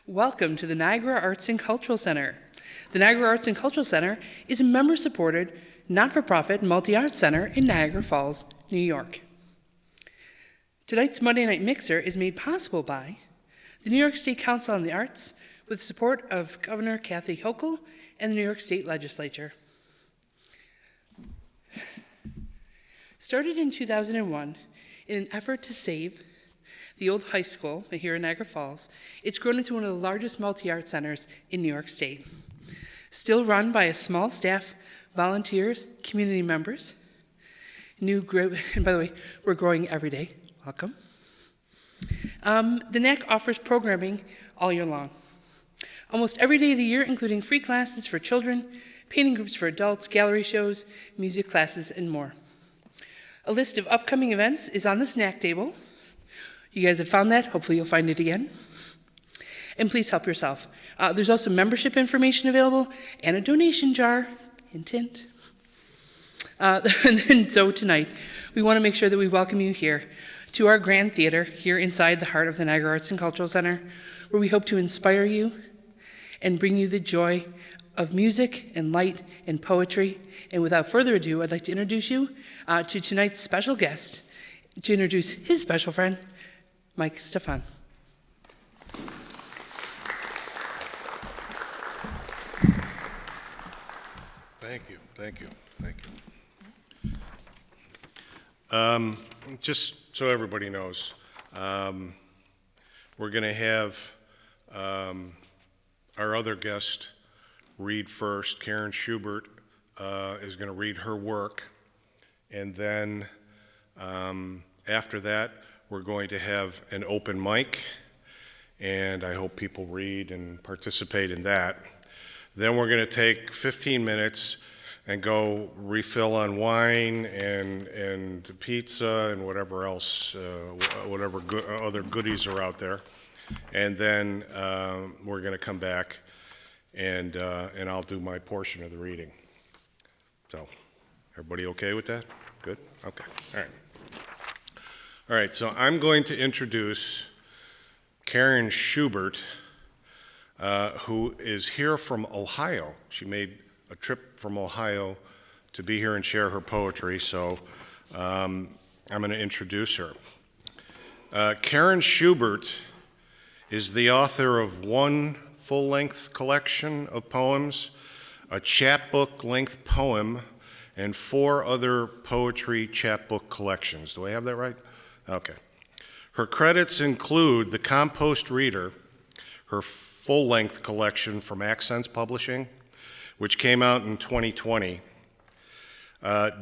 Welcome to the Niagara Arts and Cultural Center. The Niagara Arts and Cultural Center is a member-supported, not-for-profit multi-art center in Niagara Falls, New York. Tonight's Monday Night Mixer is made possible by the New York State Council on the Arts with support of Governor Kathy Hochul and the New York State Legislature. Started in 2001 in an effort to save the old high school here in Niagara Falls, it's grown into one of the largest multi-art centers in New York State. Still run by a small staff, volunteers, community members. And by the way, we're growing every day. Welcome. The NAC offers programming all year long. Almost every day of the year, including free classes for children, painting groups for adults, gallery shows, music classes, and more. A list of upcoming events is on the snack table. You guys have found that. Hopefully you'll find it again. And please help yourself. There's also membership information available and a donation jar. Hint, hint. And so tonight, we want to make sure that we welcome you here to our Grand Theater here inside the heart of the Niagara Arts and Cultural Center, where we hope to inspire you and bring you the joy of music and light and poetry. And without further ado, I'd like to introduce you to tonight's special guest, to introduce his special friend, Mike Stefan. Thank you. Just so everybody knows, we're going to have our other guest read first. Karen Schubert is going to read her work, and then after that, we're going to have an open mic, and I hope people read and participate in that. Then we're going to take 15 minutes and go refill on wine and pizza and whatever else, whatever other goodies are out there. And then we're going to come back and I'll do my portion of the reading. So, everybody okay with that? Good? Okay. All right. All right, so I'm going to introduce Karen Schubert, who is here from Ohio. She made a trip from Ohio to be here and share her poetry, so I'm going to introduce her. Karen Schubert is the author of one full-length collection of poems, a chapbook-length poem, and 4 other poetry chapbook collections. Do I have that right? Okay. Her credits include The Compost Reader, her full-length collection from Accents Publishing, which came out in 2020,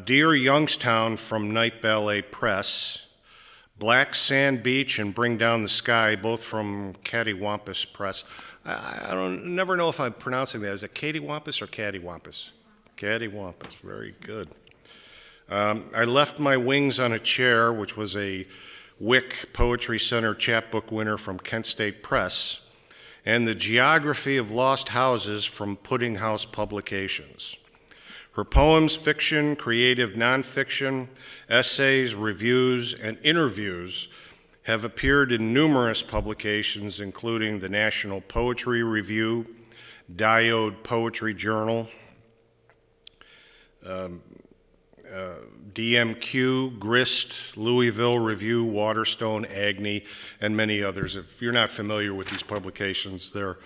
Dear Youngstown from Night Ballet Press, Black Sand Beach and Bring Down the Sky, both from Cattywampus Press. I never know if I'm pronouncing that. Is it Cattywampus or Cattywampus? Cattywampus, very good. I Left My Wings on a Chair, which was a Wick Poetry Center chapbook winner from Kent State Press, and The Geography of Lost Houses from Pudding House Publications. Her poems, fiction, creative nonfiction, essays, reviews, and interviews have appeared in numerous publications, including the National Poetry Review, Diode Poetry Journal, DMQ, Grist, Louisville Review, Waterstone, Agni, and many others. If you're not familiar with these publications, they're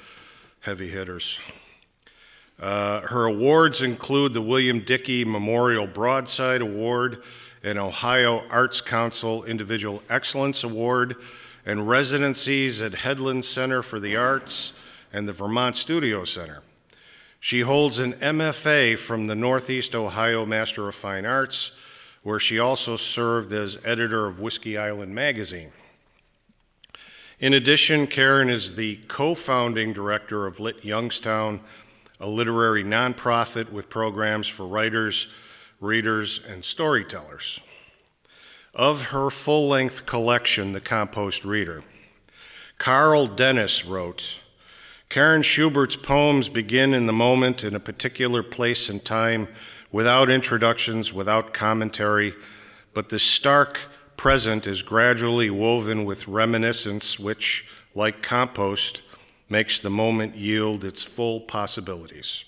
heavy hitters. Her awards include the William Dickey Memorial Broadside Award, an Ohio Arts Council Individual Excellence Award, and residencies at Headland Center for the Arts and the Vermont Studio Center. She holds an MFA from the Northeast Ohio Master of Fine Arts, where she also served as editor of Whiskey Island Magazine. In addition, Karen is the co-founding director of Lit Youngstown, a literary nonprofit with programs for writers, readers, and storytellers. Of her full-length collection, The Compost Reader, Carl Dennis wrote, Karen Schubert's poems begin in the moment in a particular place and time, without introductions, without commentary, but the stark present is gradually woven with reminiscence which, like compost, makes the moment yield its full possibilities.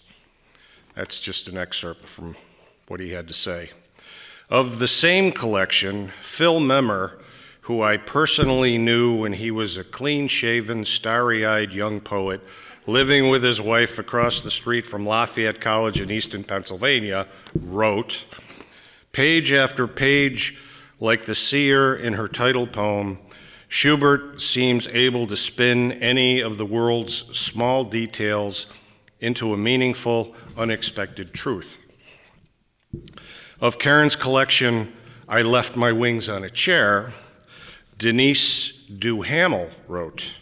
That's just an excerpt from what he had to say. Of the same collection, Phil Memmer, who I personally knew when he was a clean-shaven, starry-eyed young poet living with his wife across the street from Lafayette College in Easton, Pennsylvania, wrote, page after page, like the seer in her title poem, Schubert seems able to spin any of the world's small details into a meaningful, unexpected truth. Of Karen's collection, I Left My Wings on a Chair, Denise Duhamel wrote,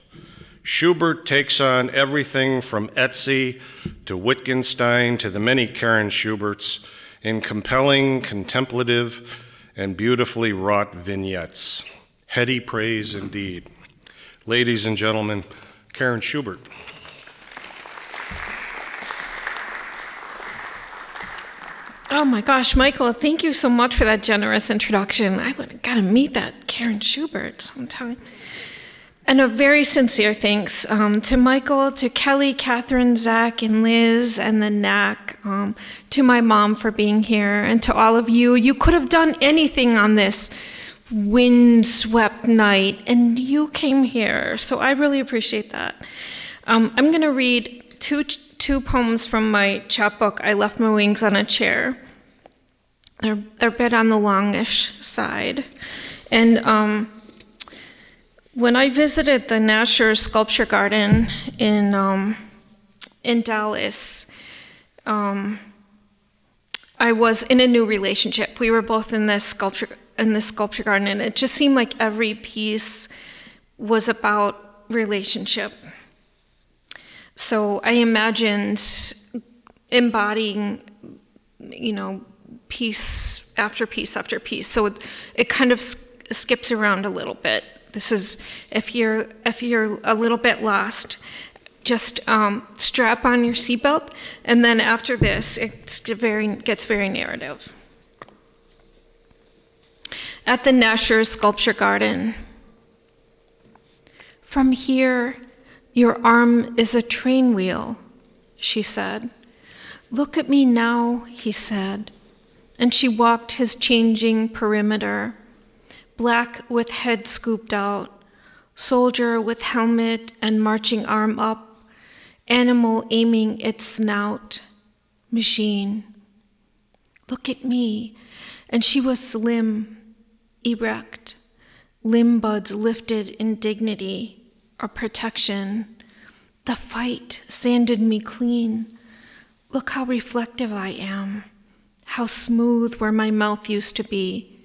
Schubert takes on everything from Etsy to Wittgenstein to the many Karen Schuberts in compelling, contemplative, and beautifully wrought vignettes. Heady praise indeed. Ladies and gentlemen, Karen Schubert. Oh my gosh, Michael, thank you so much for that generous introduction. I would have got to meet that Karen Schubert sometime. And a very sincere thanks to Michael, to Kelly, Catherine, Zach, and Liz, and the NAC, to my mom for being here, and to all of you. You could have done anything on this windswept night, and you came here, so I really appreciate that. I'm going to read two poems from my chapbook, I Left My Wings on a Chair. They're a bit on the longish side. And when I visited the Nasher Sculpture Garden in Dallas, I was in a new relationship. We were both in this sculpture garden, and it just seemed like every piece was about relationship. So I imagined embodying, piece after piece after piece. So it kind of skips around a little bit. This is, if you're a little bit lost, just strap on your seatbelt, and then after this, it gets very narrative. At the Nasher Sculpture Garden. From here, your arm is a train wheel, she said. Look at me now, he said. And she walked his changing perimeter, black with head scooped out, soldier with helmet and marching arm up, animal aiming its snout, machine. Look at me. And she was slim, erect, limb buds lifted in dignity or protection. The fight sanded me clean. Look how reflective I am, how smooth where my mouth used to be.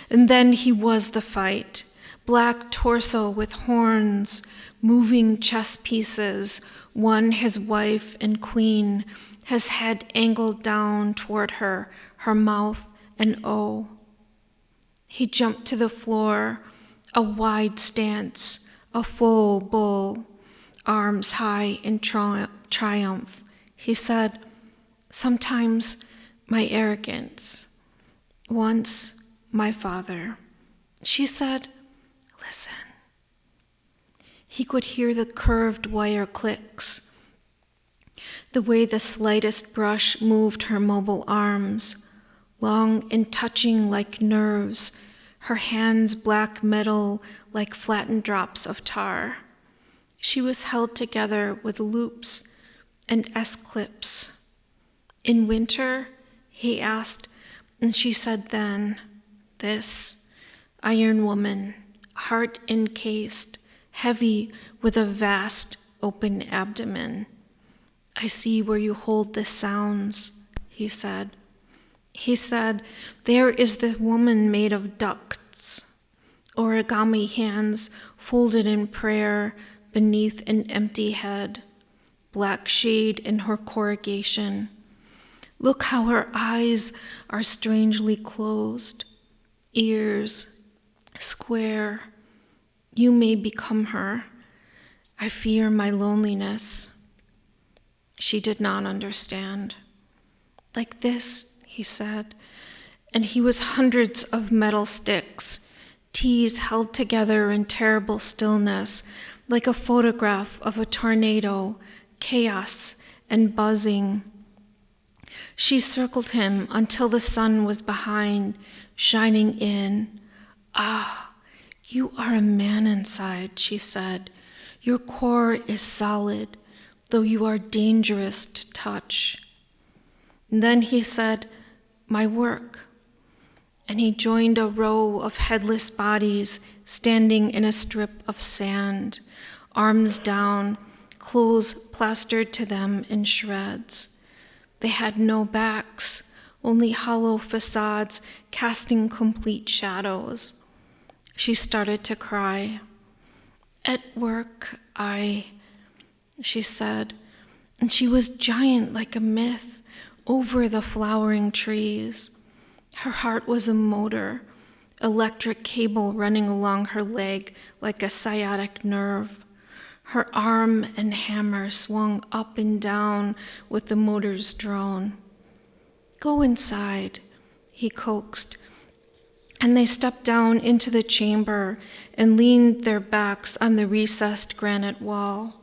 And then he was the fight, black torso with horns, moving chess pieces, one his wife and queen, his head angled down toward her, her mouth an O. He jumped to the floor, a wide stance, a full bull, arms high in triumph. He said, sometimes my arrogance, once my father. She said, listen. He could hear the curved wire clicks, the way the slightest brush moved her mobile arms, long and touching like nerves, her hands black metal like flattened drops of tar. She was held together with loops and S-clips. In winter, he asked, and she said then, this iron woman, heart encased, heavy with a vast open abdomen. I see where you hold the sounds, he said. He said, there is the woman made of ducts, origami hands folded in prayer beneath an empty head, black shade in her corrugation. Look how her eyes are strangely closed, ears square. You may become her. I fear my loneliness. She did not understand. Like this, he said, and he was hundreds of metal sticks, T's held together in terrible stillness, like a photograph of a tornado, chaos and buzzing. She circled him until the sun was behind, shining in. "Ah, you are a man inside," she said. "Your core is solid, though you are dangerous to touch." And then he said, "My work." And he joined a row of headless bodies standing in a strip of sand, arms down, clothes plastered to them in shreds. They had no backs, only hollow facades casting complete shadows. She started to cry. "At work, she said, and she was giant like a myth over the flowering trees. Her heart was a motor, electric cable running along her leg like a sciatic nerve. Her arm and hammer swung up and down with the motor's drone. "Go inside," he coaxed, and they stepped down into the chamber and leaned their backs on the recessed granite wall.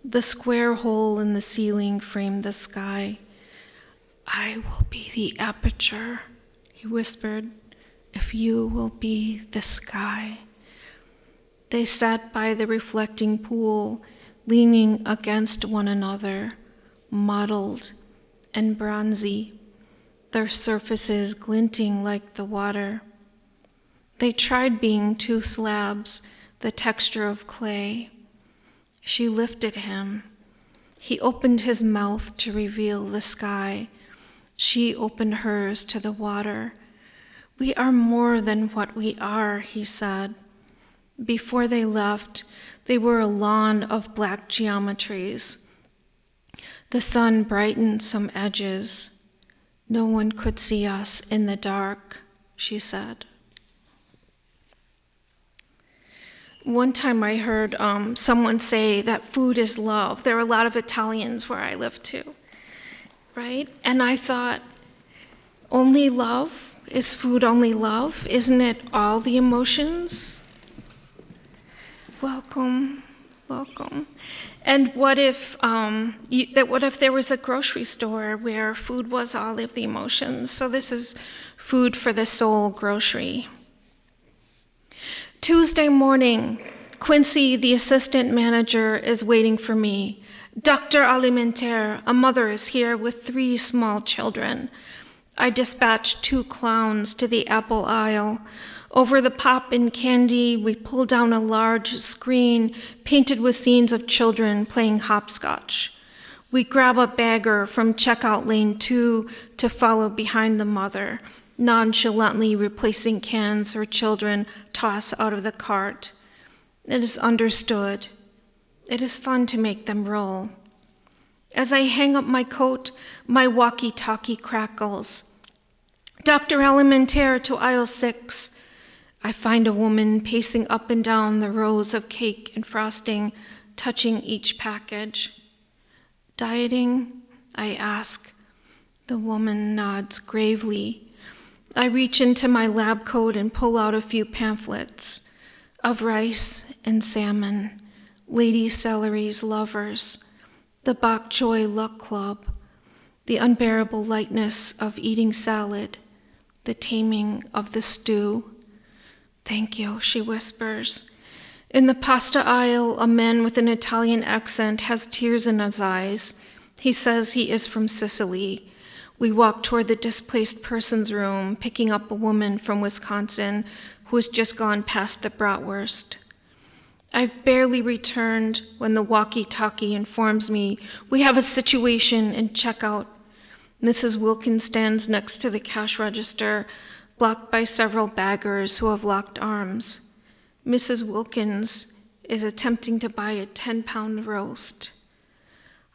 The square hole in the ceiling framed the sky. "I will be the aperture," he whispered, "if you will be the sky." They sat by the reflecting pool, leaning against one another, mottled and bronzy, their surfaces glinting like the water. They tried being two slabs, the texture of clay. She lifted him. He opened his mouth to reveal the sky. She opened hers to the water. "We are more than what we are," he said. Before they left, they were a lawn of black geometries. The sun brightened some edges. "No one could see us in the dark," she said. One time I heard someone say that food is love. There are a lot of Italians where I live too, right? And I thought, only love? Is food only love? Isn't it all the emotions? Welcome, welcome. And what if there was a grocery store where food was all of the emotions? So this is food for the soul grocery. Tuesday morning, Quincy, the assistant manager, is waiting for me. "Dr. Alimentaire, a mother is here with 3 small children." I dispatched 2 clowns to the apple aisle. Over the pop and candy, we pull down a large screen painted with scenes of children playing hopscotch. We grab a bagger from checkout lane 2 to follow behind the mother, nonchalantly replacing cans her children toss out of the cart. It is understood. It is fun to make them roll. As I hang up my coat, my walkie-talkie crackles. "Dr. Alimentaire to aisle 6. I find a woman pacing up and down the rows of cake and frosting, touching each package. "Dieting?" I ask. The woman nods gravely. I reach into my lab coat and pull out a few pamphlets of rice and salmon, Lady Celery's Lovers, the Bok Choy Luck Club, the unbearable lightness of eating salad, the taming of the stew. "Thank you," she whispers. In the pasta aisle, a man with an Italian accent has tears in his eyes. He says he is from Sicily. We walk toward the displaced persons room, picking up a woman from Wisconsin who has just gone past the bratwurst. I've barely returned when the walkie-talkie informs me we have a situation in checkout. Mrs. Wilkins stands next to the cash register, blocked by several baggers who have locked arms. Mrs. Wilkins is attempting to buy a 10-pound roast.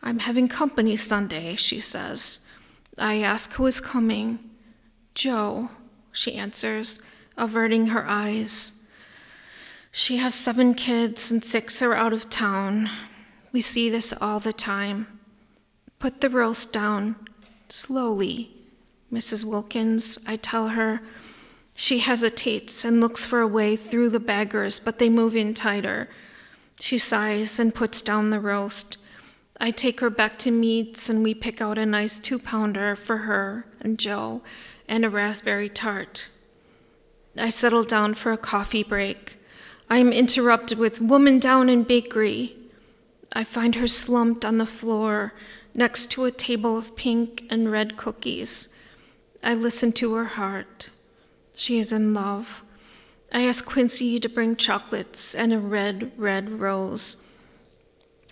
"I'm having company Sunday," she says. I ask who is coming. "Joe," she answers, averting her eyes. She has 7 kids and 6 are out of town. We see this all the time. "Put the roast down, slowly, Mrs. Wilkins," I tell her. She hesitates and looks for a way through the baggers, but they move in tighter. She sighs and puts down the roast. I take her back to Meats and we pick out a nice 2-pounder for her and Joe and a raspberry tart. I settle down for a coffee break. I am interrupted with "Woman down in bakery." I find her slumped on the floor next to a table of pink and red cookies. I listen to her heart. She is in love. I ask Quincy to bring chocolates and a red rose.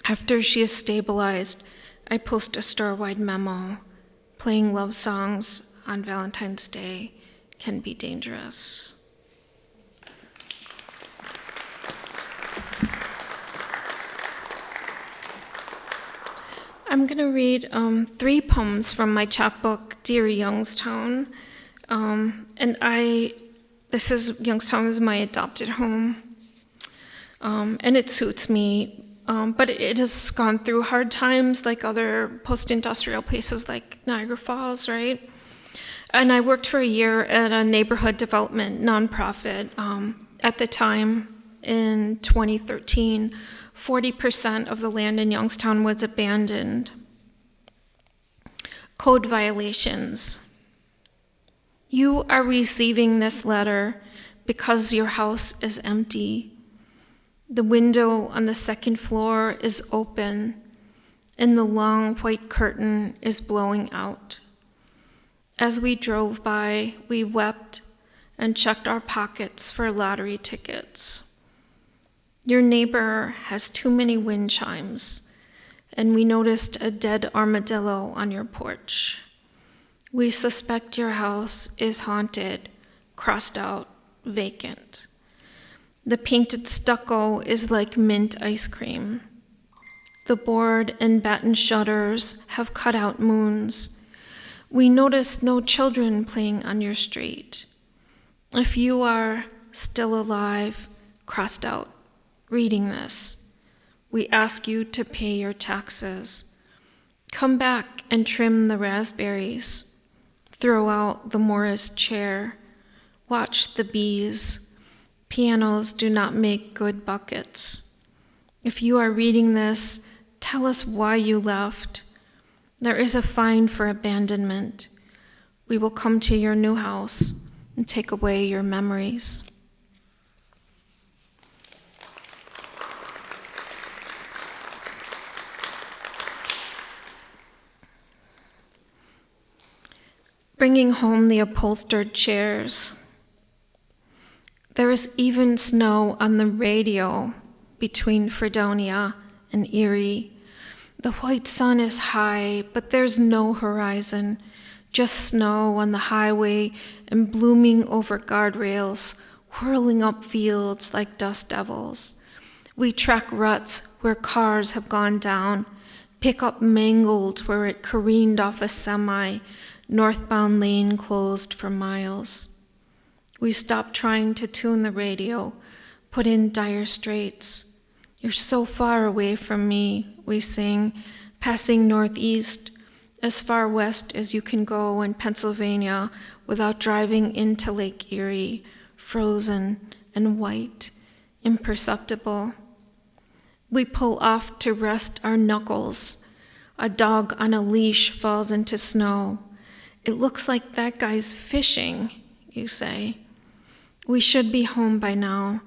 After she is stabilized, I post a store-wide memo. Playing love songs on Valentine's Day can be dangerous. I'm going to read 3 poems from my chapbook, Dear Youngstown. Youngstown is my adopted home, and it suits me, but it has gone through hard times like other post-industrial places like Niagara Falls, right? And I worked for a year at a neighborhood development nonprofit. At the time, in 2013, 40% of the land in Youngstown was abandoned. Code violations. You are receiving this letter because your house is empty. The window on the 2nd floor is open, and the long white curtain is blowing out. As we drove by, we wept and checked our pockets for lottery tickets. Your neighbor has too many wind chimes, and we noticed a dead armadillo on your porch. We suspect your house is haunted, crossed out, vacant. The painted stucco is like mint ice cream. The board and batten shutters have cut out moons. We noticed no children playing on your street. If you are still alive, crossed out, reading this, we ask you to pay your taxes. Come back and trim the raspberries. Throw out the Morris chair. Watch the bees. Pianos do not make good buckets. If you are reading this, tell us why you left. There is a fine for abandonment. We will come to your new house and take away your memories. Bringing home the upholstered chairs. There is even snow on the radio between Fredonia and Erie. The white sun is high, but there's no horizon, just snow on the highway and blooming over guardrails, whirling up fields like dust devils. We track ruts where cars have gone down, pick up mangled where it careened off a semi, northbound lane closed for miles. We stop trying to tune the radio, put in Dire Straits. You're so far away from me, we sing, passing northeast, as far west as you can go in Pennsylvania without driving into Lake Erie, frozen and white, imperceptible. We pull off to rest our knuckles. A dog on a leash falls into snow. It looks like that guy's fishing, you say. We should be home by now.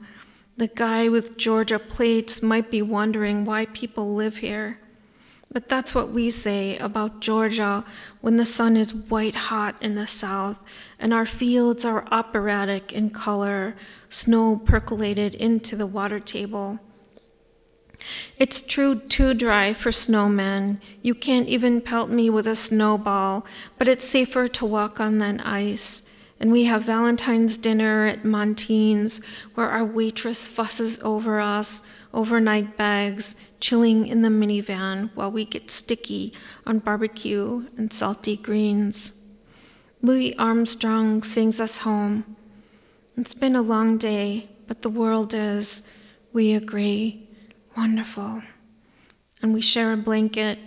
The guy with Georgia plates might be wondering why people live here. But that's what we say about Georgia when the sun is white hot in the south and our fields are operatic in color, snow percolated into the water table. It's too dry for snowmen. You can't even pelt me with a snowball, but it's safer to walk on than ice. And we have Valentine's dinner at Montine's, where our waitress fusses over us, overnight bags, chilling in the minivan while we get sticky on barbecue and salty greens. Louis Armstrong sings us home. It's been a long day, but the world is, we agree, wonderful. And we share a blanket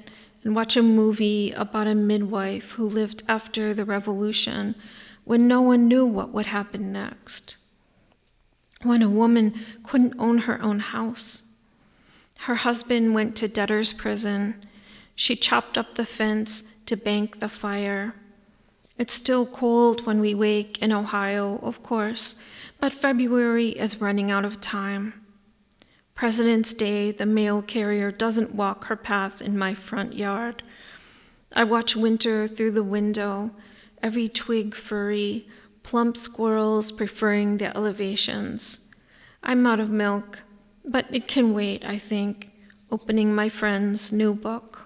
and watch a movie about a midwife who lived after the revolution when no one knew what would happen next, when a woman couldn't own her own house. Her husband went to debtor's prison. She chopped up the fence to bank the fire. It's still cold when we wake in Ohio, of course, but February is running out of time. President's Day, the mail carrier doesn't walk her path in my front yard. I watch winter through the window, every twig furry, plump squirrels preferring the elevations. I'm out of milk, but it can wait, I think, opening my friend's new book.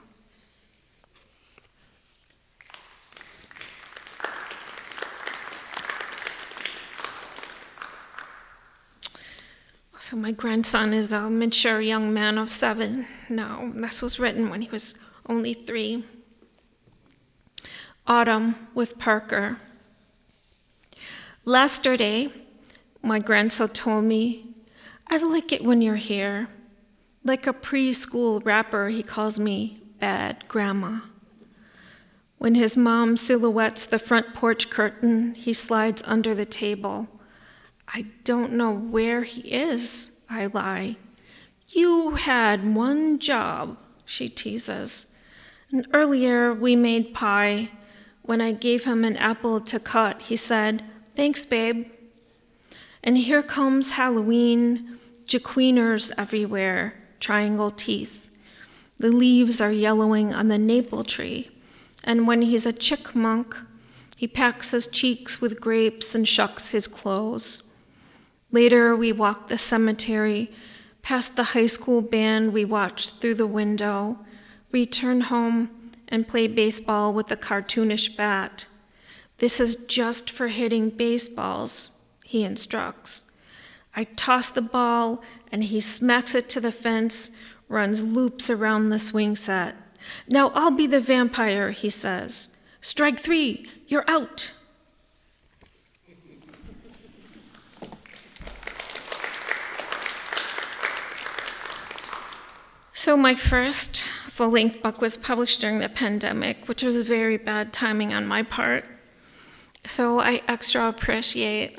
So my grandson is a mature young man of 7 now. This was written when he was only 3. Autumn with Parker. Yesterday, my grandson told me, "I like it when you're here." Like a preschool rapper, he calls me Bad Grandma. When his mom silhouettes the front porch curtain, he slides under the table. "I don't know where he is," I lie. "You had one job," she teases. And earlier we made pie. When I gave him an apple to cut, he said, "Thanks, babe." And here comes Halloween, jaqueeners everywhere, triangle teeth. The leaves are yellowing on the maple tree. And when he's a chickmunk, he packs his cheeks with grapes and shucks his clothes. Later, we walk the cemetery, past the high school band we watched through the window, return home, and play baseball with a cartoonish bat. "This is just for hitting baseballs," he instructs. I toss the ball, and he smacks it to the fence, runs loops around the swing set. "Now I'll be the vampire," he says. "Strike 3, you're out." So my first full-length book was published during the pandemic, which was very bad timing on my part. So I extra appreciate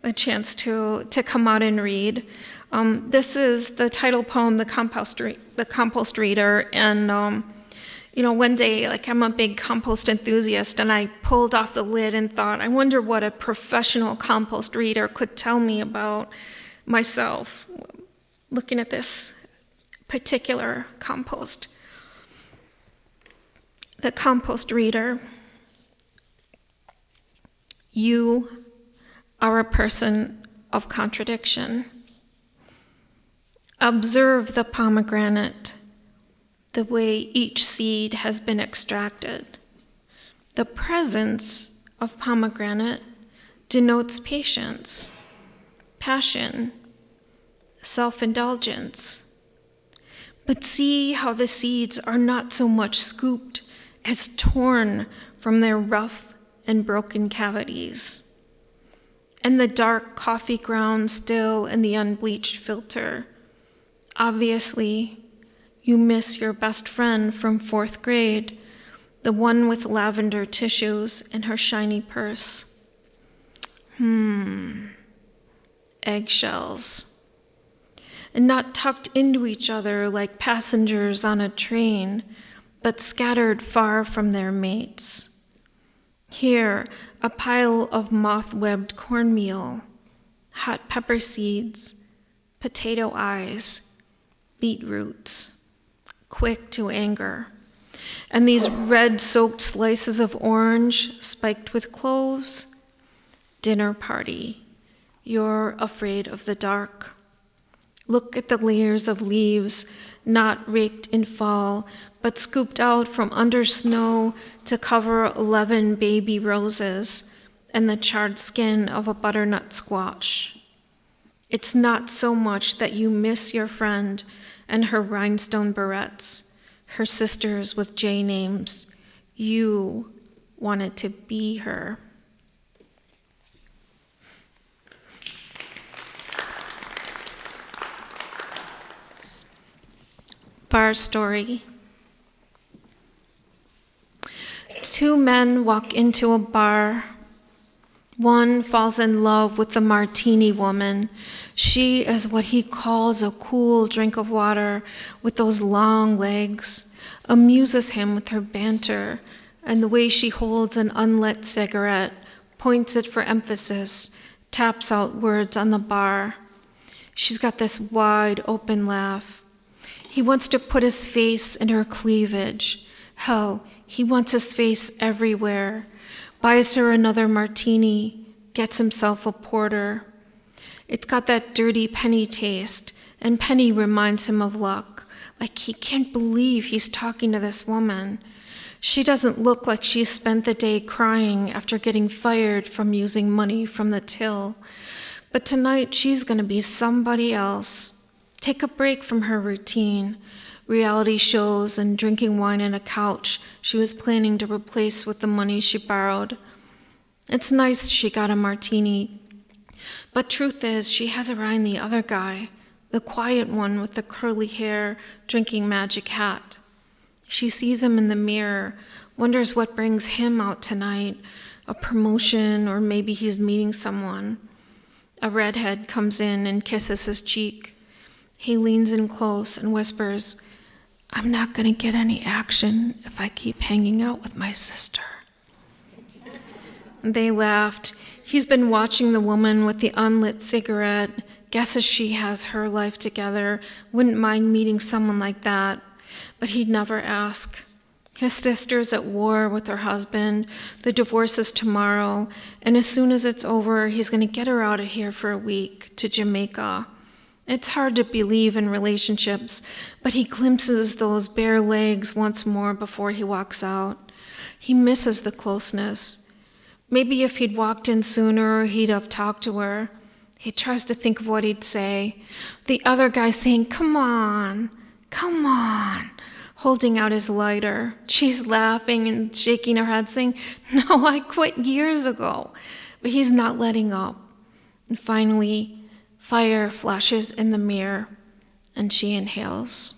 the chance to come out and read. This is the title poem, The Compost Reader. And, one day, I'm a big compost enthusiast, and I pulled off the lid and thought, I wonder what a professional compost reader could tell me about myself, looking at this particular compost. The Compost Reader. You are a person of contradiction. Observe the pomegranate, the way each seed has been extracted. The presence of pomegranate denotes patience, passion, self-indulgence. But see how the seeds are not so much scooped as torn from their rough and broken cavities. And the dark coffee grounds still in the unbleached filter. Obviously, you miss your best friend from 4th grade, the one with lavender tissues in her shiny purse. Eggshells. And not tucked into each other like passengers on a train, but scattered far from their mates. Here, a pile of moth-webbed cornmeal, hot pepper seeds, potato eyes, beetroots, quick to anger. And these red-soaked slices of orange spiked with cloves. Dinner party. You're afraid of the dark. Look at the layers of leaves, not raked in fall, but scooped out from under snow to cover 11 baby roses and the charred skin of a butternut squash. It's not so much that you miss your friend and her rhinestone barrettes, her sisters with J names. You wanted to be her. Bar story. 2 men walk into a bar. One falls in love with the martini woman. She is what he calls a cool drink of water with those long legs, amuses him with her banter and the way she holds an unlit cigarette, points it for emphasis, taps out words on the bar. She's got this wide open laugh. He wants to put his face in her cleavage. Hell, he wants his face everywhere. Buys her another martini, gets himself a porter. It's got that dirty penny taste, and penny reminds him of luck, like he can't believe he's talking to this woman. She doesn't look like she spent the day crying after getting fired from using money from the till. But tonight she's going to be somebody else. Take a break from her routine, reality shows and drinking wine on a couch she was planning to replace with the money she borrowed. It's nice she got a martini, but truth is she has her eye on the other guy, the quiet one with the curly hair, drinking magic hat. She sees him in the mirror, wonders what brings him out tonight, a promotion, or maybe he's meeting someone. A redhead comes in and kisses his cheek. He leans in close and whispers, "I'm not going to get any action if I keep hanging out with my sister." They laughed. He's been watching the woman with the unlit cigarette, guesses she has her life together, wouldn't mind meeting someone like that, but he'd never ask. His sister's at war with her husband, the divorce is tomorrow, and as soon as it's over, he's going to get her out of here for a week to Jamaica. It's hard to believe in relationships, but he glimpses those bare legs once more before he walks out. He misses the closeness. Maybe if he'd walked in sooner, he'd have talked to her. He tries to think of what he'd say. The other guy saying, "Come on, come on," holding out his lighter. She's laughing and shaking her head, saying, "No, I quit years ago." But he's not letting up. And finally, fire flashes in the mirror, and she inhales.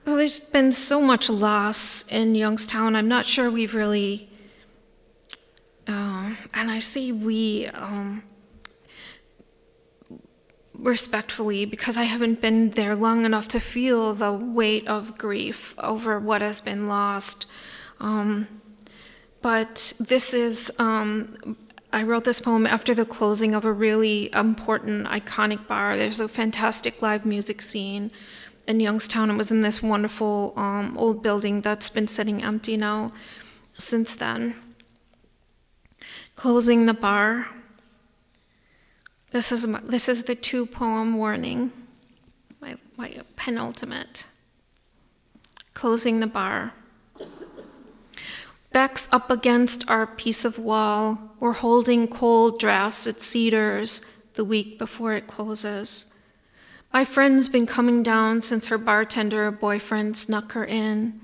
Well, there's been so much loss in Youngstown. I'm not sure we've really, and I say we respectfully because I haven't been there long enough to feel the weight of grief over what has been lost. But this is, I wrote this poem after the closing of a really important, iconic bar. There's a fantastic live music scene in Youngstown. It was in this wonderful old building that's been sitting empty now since then. Closing the bar. This is the 2-poem warning, my penultimate. Closing the bar. Backs up against our piece of wall. We're holding cold drafts at Cedars the week before it closes. My friend's been coming down since her bartender boyfriend snuck her in.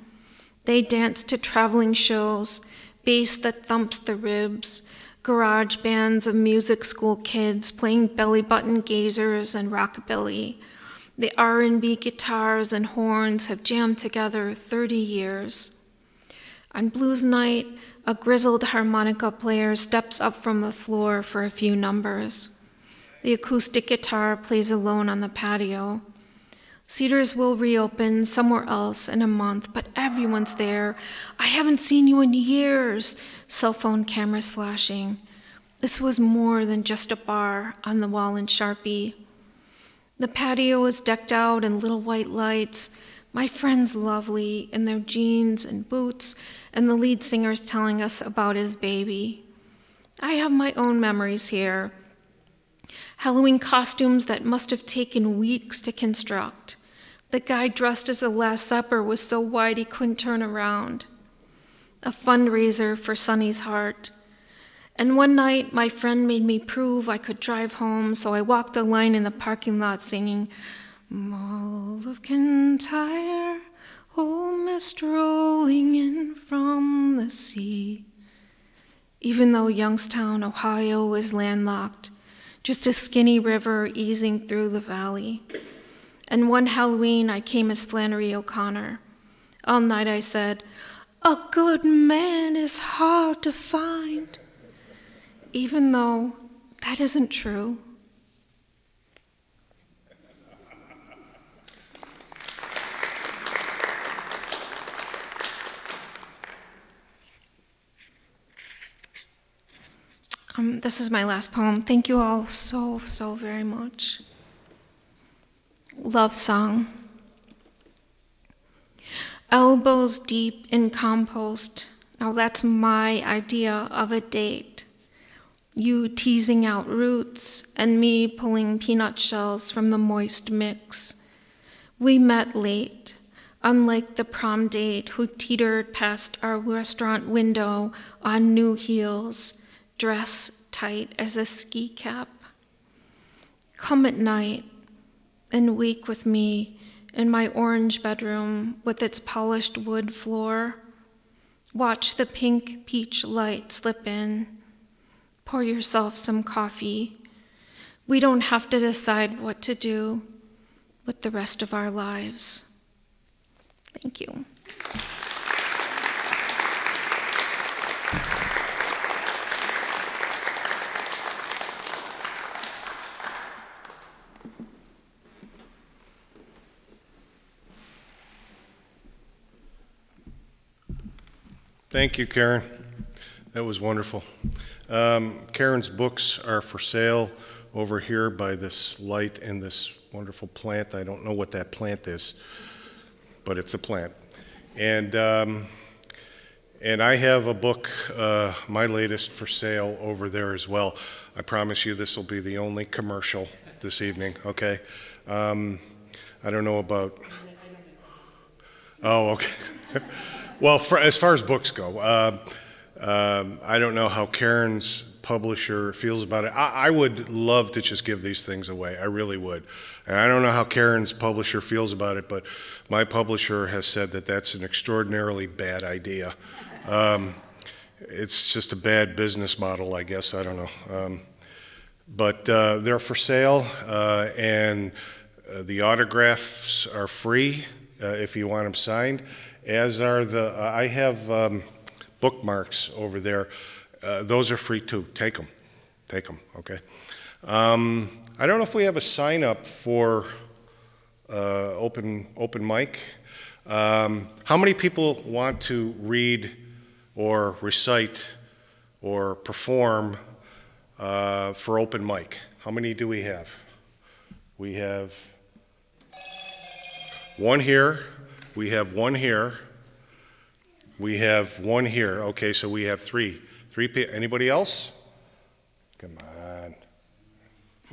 They dance to traveling shows, bass that thumps the ribs, garage bands of music school kids playing belly button gazers and rockabilly. The R&B guitars and horns have jammed together 30 years. On blues night, a grizzled harmonica player steps up from the floor for a few numbers. The acoustic guitar plays alone on the patio. Cedars will reopen somewhere else in a month, but everyone's there. "I haven't seen you in years," cell phone cameras flashing. This was more than just a bar on the wall in Sharpie. The patio is decked out in little white lights. My friend's lovely in their jeans and boots, and the lead singer's telling us about his baby. I have my own memories here. Halloween costumes that must have taken weeks to construct. The guy dressed as the Last Supper was so wide he couldn't turn around. A fundraiser for Sonny's heart. And one night, my friend made me prove I could drive home, so I walked the line in the parking lot singing, "Mull of Kintyre, oh, mist rolling in from the sea." Even though Youngstown, Ohio is landlocked, just a skinny river easing through the valley. And one Halloween, I came as Flannery O'Connor. All night I said, "A good man is hard to find," even though that isn't true. This is my last poem. Thank you all so very much. Love song. Elbows deep in compost. Now that's my idea of a date. You teasing out roots and me pulling peanut shells from the moist mix. We met late, unlike the prom date who teetered past our restaurant window on new heels, dress tight as a ski cap. Come at night and wake with me in my orange bedroom with its polished wood floor. Watch the pink peach light slip in. Pour yourself some coffee. We don't have to decide what to do with the rest of our lives. Thank you. Thank you, Karen. That was wonderful. Karen's books are for sale over here by this light and this wonderful plant. I don't know what that plant is, but it's a plant. And I have a book, my latest, for sale over there as well. I promise you this will be the only commercial this evening, okay? I don't know about... Oh, okay. Well, as far as books go, I don't know how Karen's publisher feels about it. I would love to just give these things away. I really would. And I don't know how Karen's publisher feels about it, but my publisher has said that that's an extraordinarily bad idea. It's just a bad business model, I guess. I don't know. But they're for sale, and the autographs are free if you want them signed. As are I have bookmarks over there. Those are free too. Take them, okay? I don't know if we have a sign up for open mic. How many people want to read or recite or perform for open mic? How many do we have? We have one here. We have one here. We have one here. Okay, so we have three. Anybody else? Come on.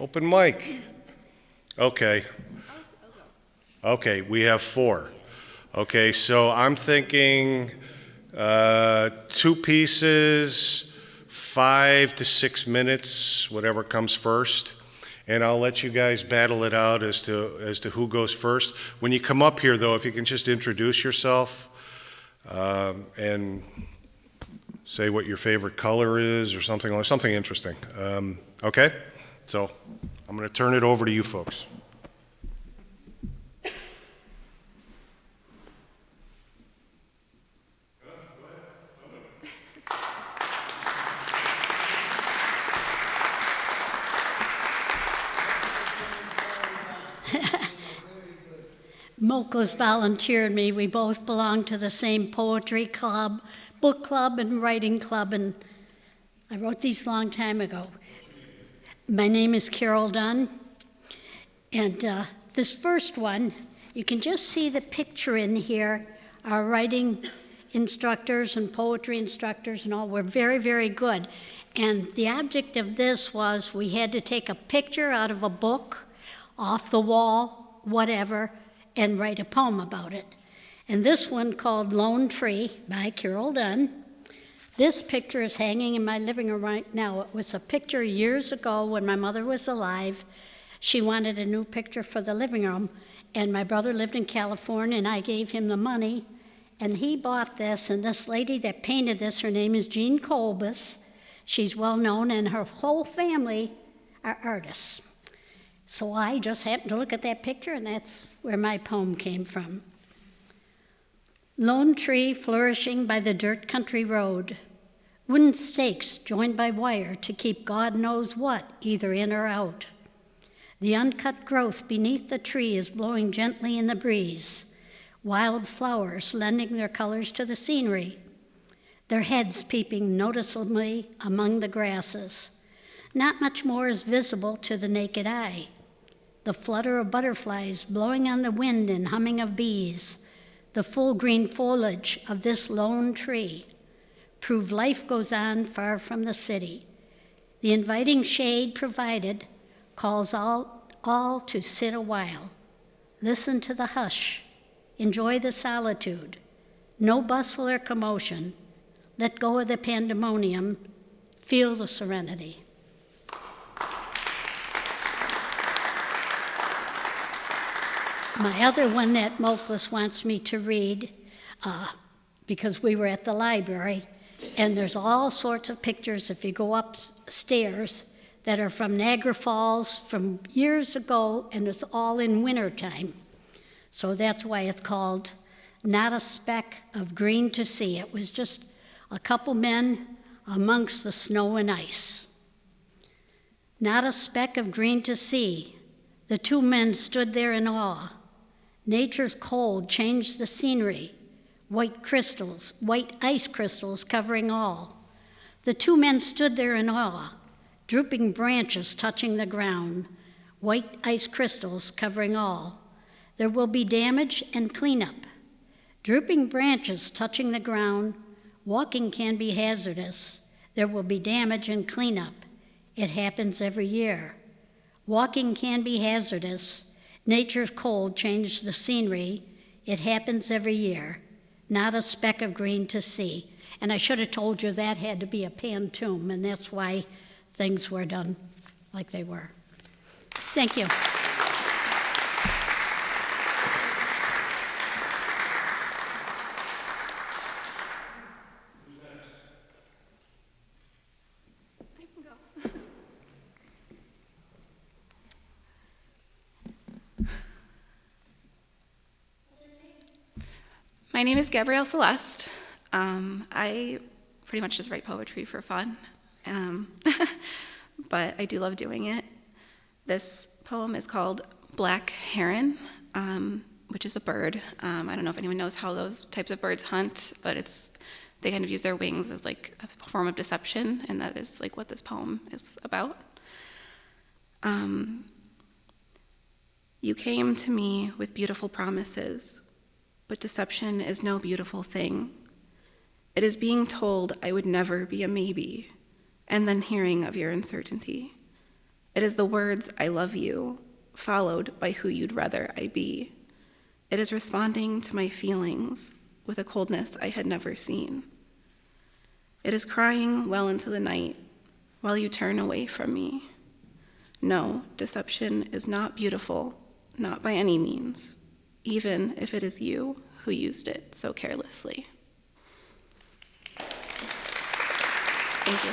Open mic. Okay. Okay, we have 4. Okay, so I'm thinking 2 pieces, 5 to 6 minutes, whatever comes first. And I'll let you guys battle it out as to who goes first. When you come up here, though, if you can just introduce yourself and say what your favorite color is or something interesting. Okay? So I'm going to turn it over to you folks. Mocha's volunteered me. We both belong to the same poetry club, book club, and writing club, and I wrote these a long time ago. My name is Carol Dunn, and this first one, you can just see the picture in here. Our writing instructors and poetry instructors and all were very, very good. And the object of this was we had to take a picture out of a book, off the wall, whatever, and write a poem about it. And this one, called Lone Tree by Carol Dunn. This picture is hanging in my living room right now. It was a picture years ago when my mother was alive. She wanted a new picture for the living room, and my brother lived in California, and I gave him the money, and he bought this, and this lady that painted this, her name is Jean Colbus. She's well known, and her whole family are artists. So I just happened to look at that picture, and that's where my poem came from. Lone tree flourishing by the dirt country road. Wooden stakes joined by wire to keep God knows what either in or out. The uncut growth beneath the tree is blowing gently in the breeze, wild flowers lending their colors to the scenery, their heads peeping noticeably among the grasses. Not much more is visible to the naked eye. The flutter of butterflies blowing on the wind and humming of bees, the full green foliage of this lone tree prove life goes on far from the city. The inviting shade provided calls all to sit a while. Listen to the hush. Enjoy the solitude. No bustle or commotion. Let go of the pandemonium. Feel the serenity. My other one that Moklis wants me to read, because we were at the library, and there's all sorts of pictures if you go upstairs that are from Niagara Falls from years ago, and it's all in wintertime. So that's why it's called Not a Speck of Green to See. It was just a couple men amongst the snow and ice. Not a speck of green to see. The two men stood there in awe. Nature's cold changed the scenery. White ice crystals covering all. The two men stood there in awe, drooping branches touching the ground, white ice crystals covering all. There will be damage and cleanup. Drooping branches touching the ground, walking can be hazardous. There will be damage and cleanup. It happens every year. Walking can be hazardous. Nature's cold changed the scenery. It happens every year. Not a speck of green to see. And I should have told you that had to be a pantoum, and that's why things were done like they were. Thank you. My name is Gabrielle Celeste. I pretty much just write poetry for fun, but I do love doing it. This poem is called Black Heron, which is a bird. I don't know if anyone knows how those types of birds hunt, but they kind of use their wings as like a form of deception, and that is like what this poem is about. You came to me with beautiful promises, but deception is no beautiful thing. It is being told I would never be a maybe, and then hearing of your uncertainty. It is the words I love you, followed by who you'd rather I be. It is responding to my feelings with a coldness I had never seen. It is crying well into the night while you turn away from me. No, deception is not beautiful, not by any means, even if it is you who used it so carelessly. Thank you.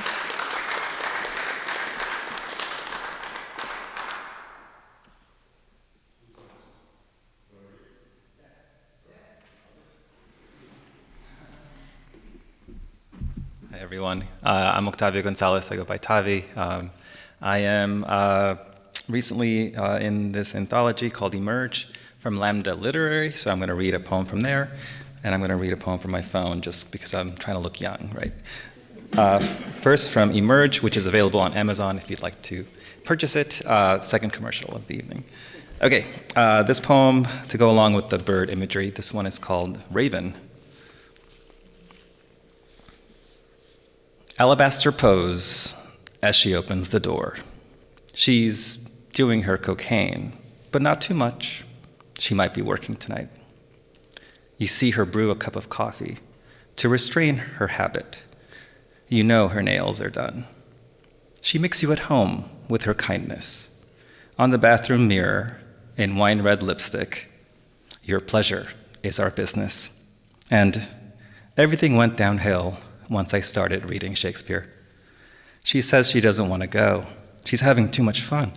Hi, everyone. I'm Octavio Gonzalez. I go by Tavi. I am recently in this anthology called Emerge from Lambda Literary, so I'm going to read a poem from there, and I'm going to read a poem from my phone just because I'm trying to look young, right? First from Emerge, which is available on Amazon if you'd like to purchase it, second commercial of the evening. Okay, this poem to go along with the bird imagery, this one is called Raven. Alabaster pose as she opens the door. She's doing her cocaine, but not too much. She might be working tonight. You see her brew a cup of coffee to restrain her habit. You know her nails are done. She makes you at home with her kindness. On the bathroom mirror, in wine-red lipstick, your pleasure is our business. And everything went downhill once I started reading Shakespeare. She says she doesn't want to go. She's having too much fun.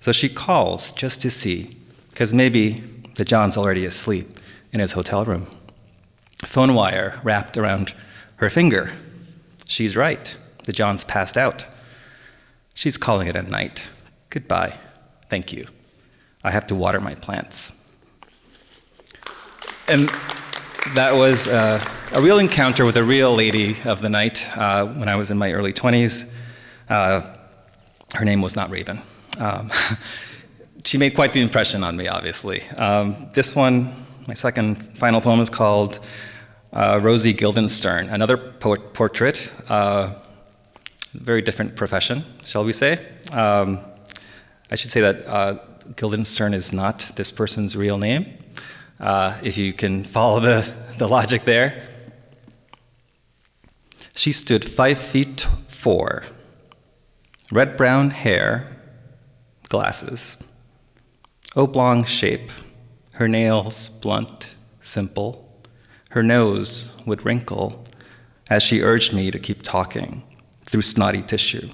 So she calls just to see, because maybe the John's already asleep in his hotel room. Phone wire wrapped around her finger. She's right. The John's passed out. She's calling it a night. Goodbye. Thank you. I have to water my plants. And that was a real encounter with a real lady of the night when I was in my early 20s. Her name was not Raven. She made quite the impression on me, obviously. This one, my second final poem, is called Rosie Guildenstern, another portrait, very different profession, shall we say. I should say that Guildenstern is not this person's real name, if you can follow the logic there. She stood 5'4", red-brown hair, glasses, oblong shape, her nails blunt, simple. Her nose would wrinkle as she urged me to keep talking through snotty tissue.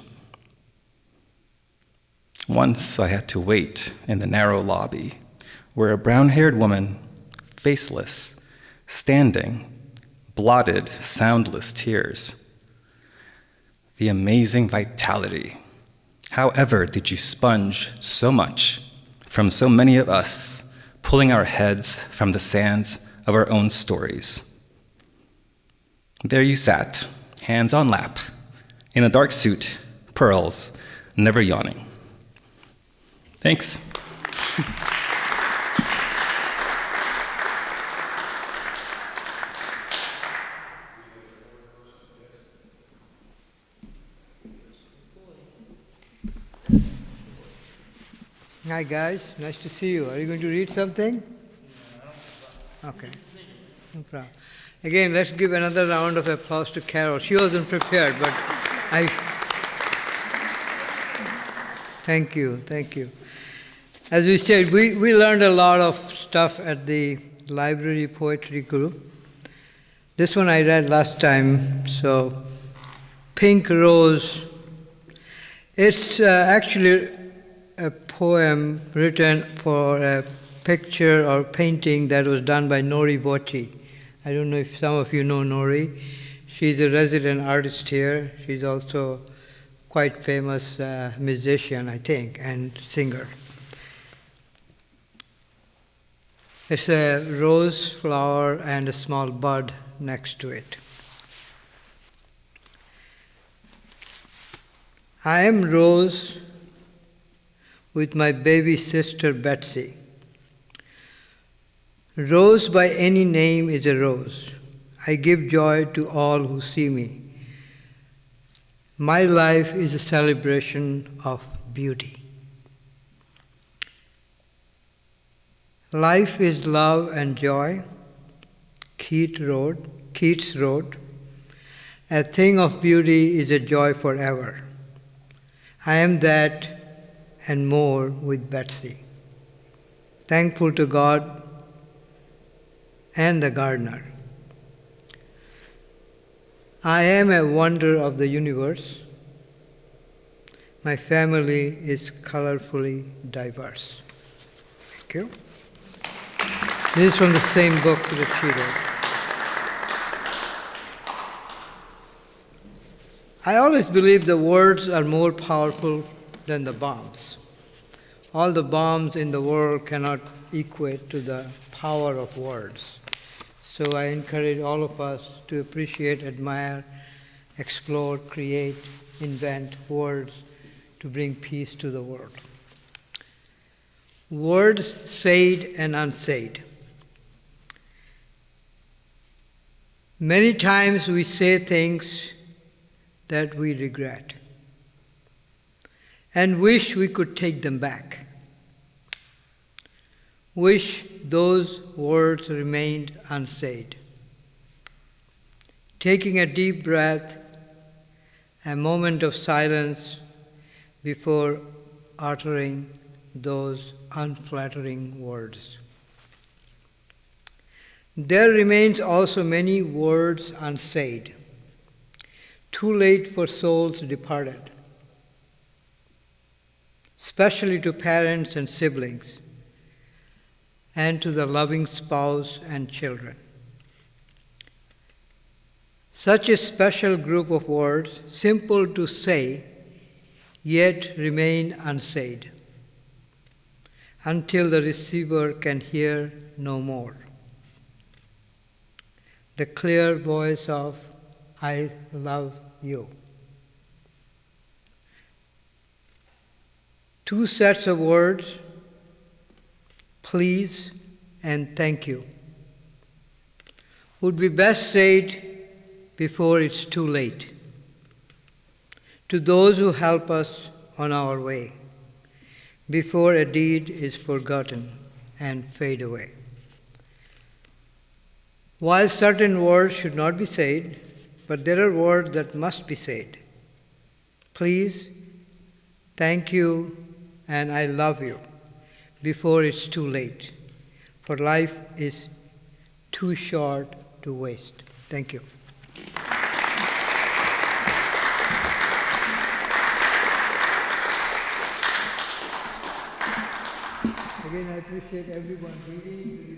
Once I had to wait in the narrow lobby where a brown-haired woman, faceless, standing, blotted soundless tears. The amazing vitality. However did you sponge so much from so many of us, pulling our heads from the sands of our own stories? There you sat, hands on lap, in a dark suit, pearls, never yawning. Thanks. Hi guys, nice to see you. Are you going to read something? Okay, no problem. Again, let's give another round of applause to Carol. She wasn't prepared, but Thank you. As we said, we learned a lot of stuff at the library poetry group. This one I read last time, so Pink Rose. It's actually a poem written for a picture or painting that was done by Nori Voci. I don't know if some of you know Nori. She's a resident artist here. She's also quite famous musician, I think, and singer. It's a rose flower and a small bud next to it. I am Rose with my baby sister Betsy. Rose by any name is a rose. I give joy to all who see me. My life is a celebration of beauty. Life is love and joy. Keats wrote, a thing of beauty is a joy forever. I am that and more with Betsy. Thankful to God and the gardener. I am a wonder of the universe. My family is colorfully diverse. Thank you. This is from the same book that she wrote. I always believe the words are more powerful than the bombs. All the bombs in the world cannot equate to the power of words. So I encourage all of us to appreciate, admire, explore, create, invent words to bring peace to the world. Words said and unsaid. Many times we say things that we regret and wish we could take them back. Wish those words remained unsaid. Taking a deep breath, a moment of silence before uttering those unflattering words. There remains also many words unsaid, too late for souls departed. especially to parents and siblings, and to the loving spouse and children. Such a special group of words, simple to say, yet remain unsaid, until the receiver can hear no more. The clear voice of, "I love you." Two sets of words, please and thank you, would be best said before it's too late, to those who help us on our way, before a deed is forgotten and fade away. While certain words should not be said, but there are words that must be said. Please, thank you, and I love you, before it's too late, for life is too short to waste. Thank you. Again, I appreciate everyone reading.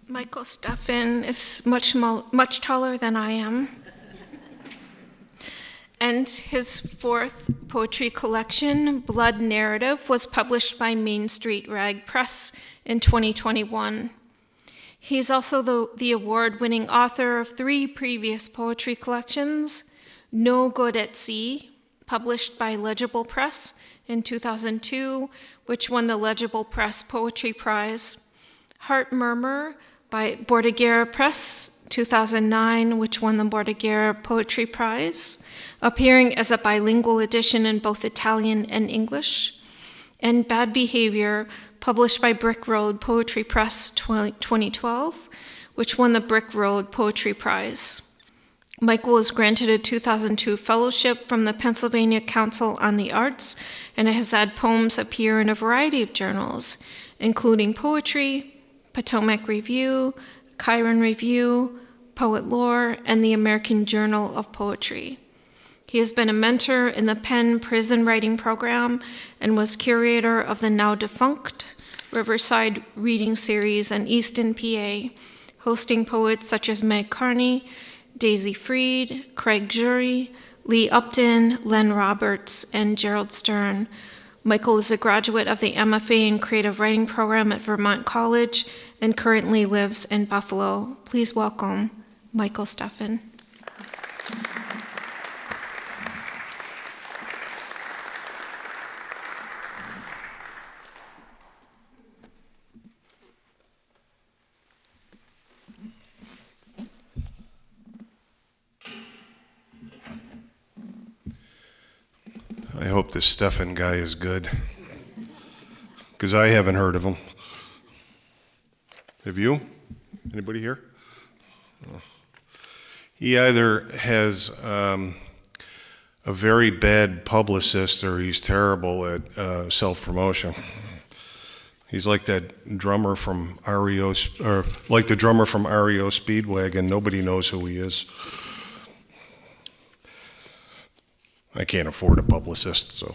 Michael Steffen is much taller than I am. And his fourth poetry collection, Blood Narrative, was published by Main Street Rag Press in 2021. He's also the award-winning author of 3 previous poetry collections: No Good at Sea, published by Legible Press in 2002, which won the Legible Press Poetry Prize; Heart Murmur by Bordighera Press, 2009, which won the Bordighera Poetry Prize, appearing as a bilingual edition in both Italian and English; and Bad Behavior, published by Brick Road Poetry Press 2012, which won the Brick Road Poetry Prize. Michael was granted a 2002 fellowship from the Pennsylvania Council on the Arts and has had poems appear in a variety of journals, including Poetry, Potomac Review, Chiron Review, Poet Lore, and the American Journal of Poetry. He has been a mentor in the Penn Prison Writing Program and was curator of the now defunct Riverside Reading Series in Easton, PA, hosting poets such as Meg Carney, Daisy Freed, Craig Jury, Lee Upton, Len Roberts, and Gerald Stern. Michael is a graduate of the MFA in Creative Writing program at Vermont College and currently lives in Buffalo. Please welcome Michael Steffen. I hope this Steffen guy is good, because I haven't heard of him. Have you? Anybody here? He either has a very bad publicist or he's terrible at self-promotion. He's like that drummer from REO, or like the drummer from REO Speedwagon. Nobody knows who he is. I can't afford a publicist, so.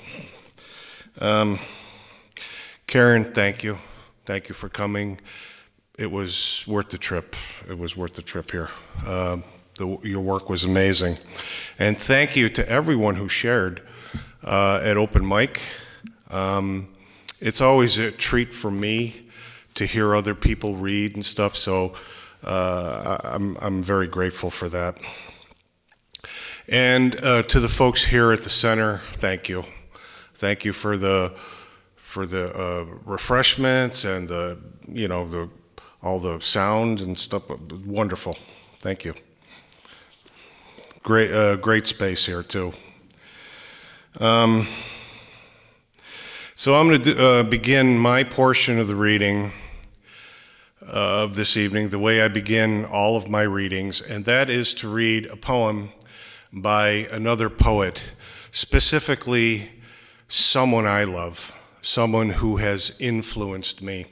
Karen, thank you. Thank you for coming. It was worth the trip. It was worth the trip here. Your work was amazing. And thank you to everyone who shared at Open Mic. It's always a treat for me to hear other people read and stuff, so I'm very grateful for that. And to the folks here at the center, thank you. Thank you for the refreshments and all the sound and stuff. Wonderful. Thank you. Great space here too. So I'm going to begin my portion of the reading of this evening, the way I begin all of my readings, and that is to read a poem by another poet, specifically someone I love, someone who has influenced me.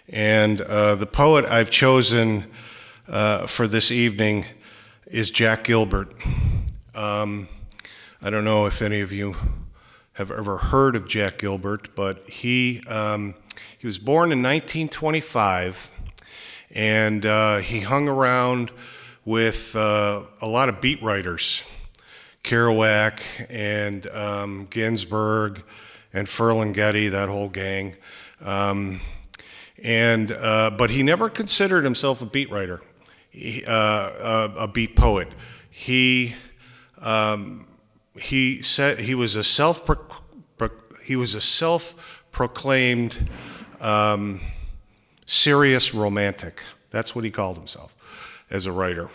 And the poet I've chosen for this evening is Jack Gilbert. I don't know if any of you have ever heard of Jack Gilbert, but he was born in 1925, and he hung around with a lot of beat writers, Kerouac and Ginsberg and Ferlinghetti, that whole gang. But he never considered himself a beat writer, a beat poet. He said he was a self-proclaimed serious romantic. That's what he called himself as a writer.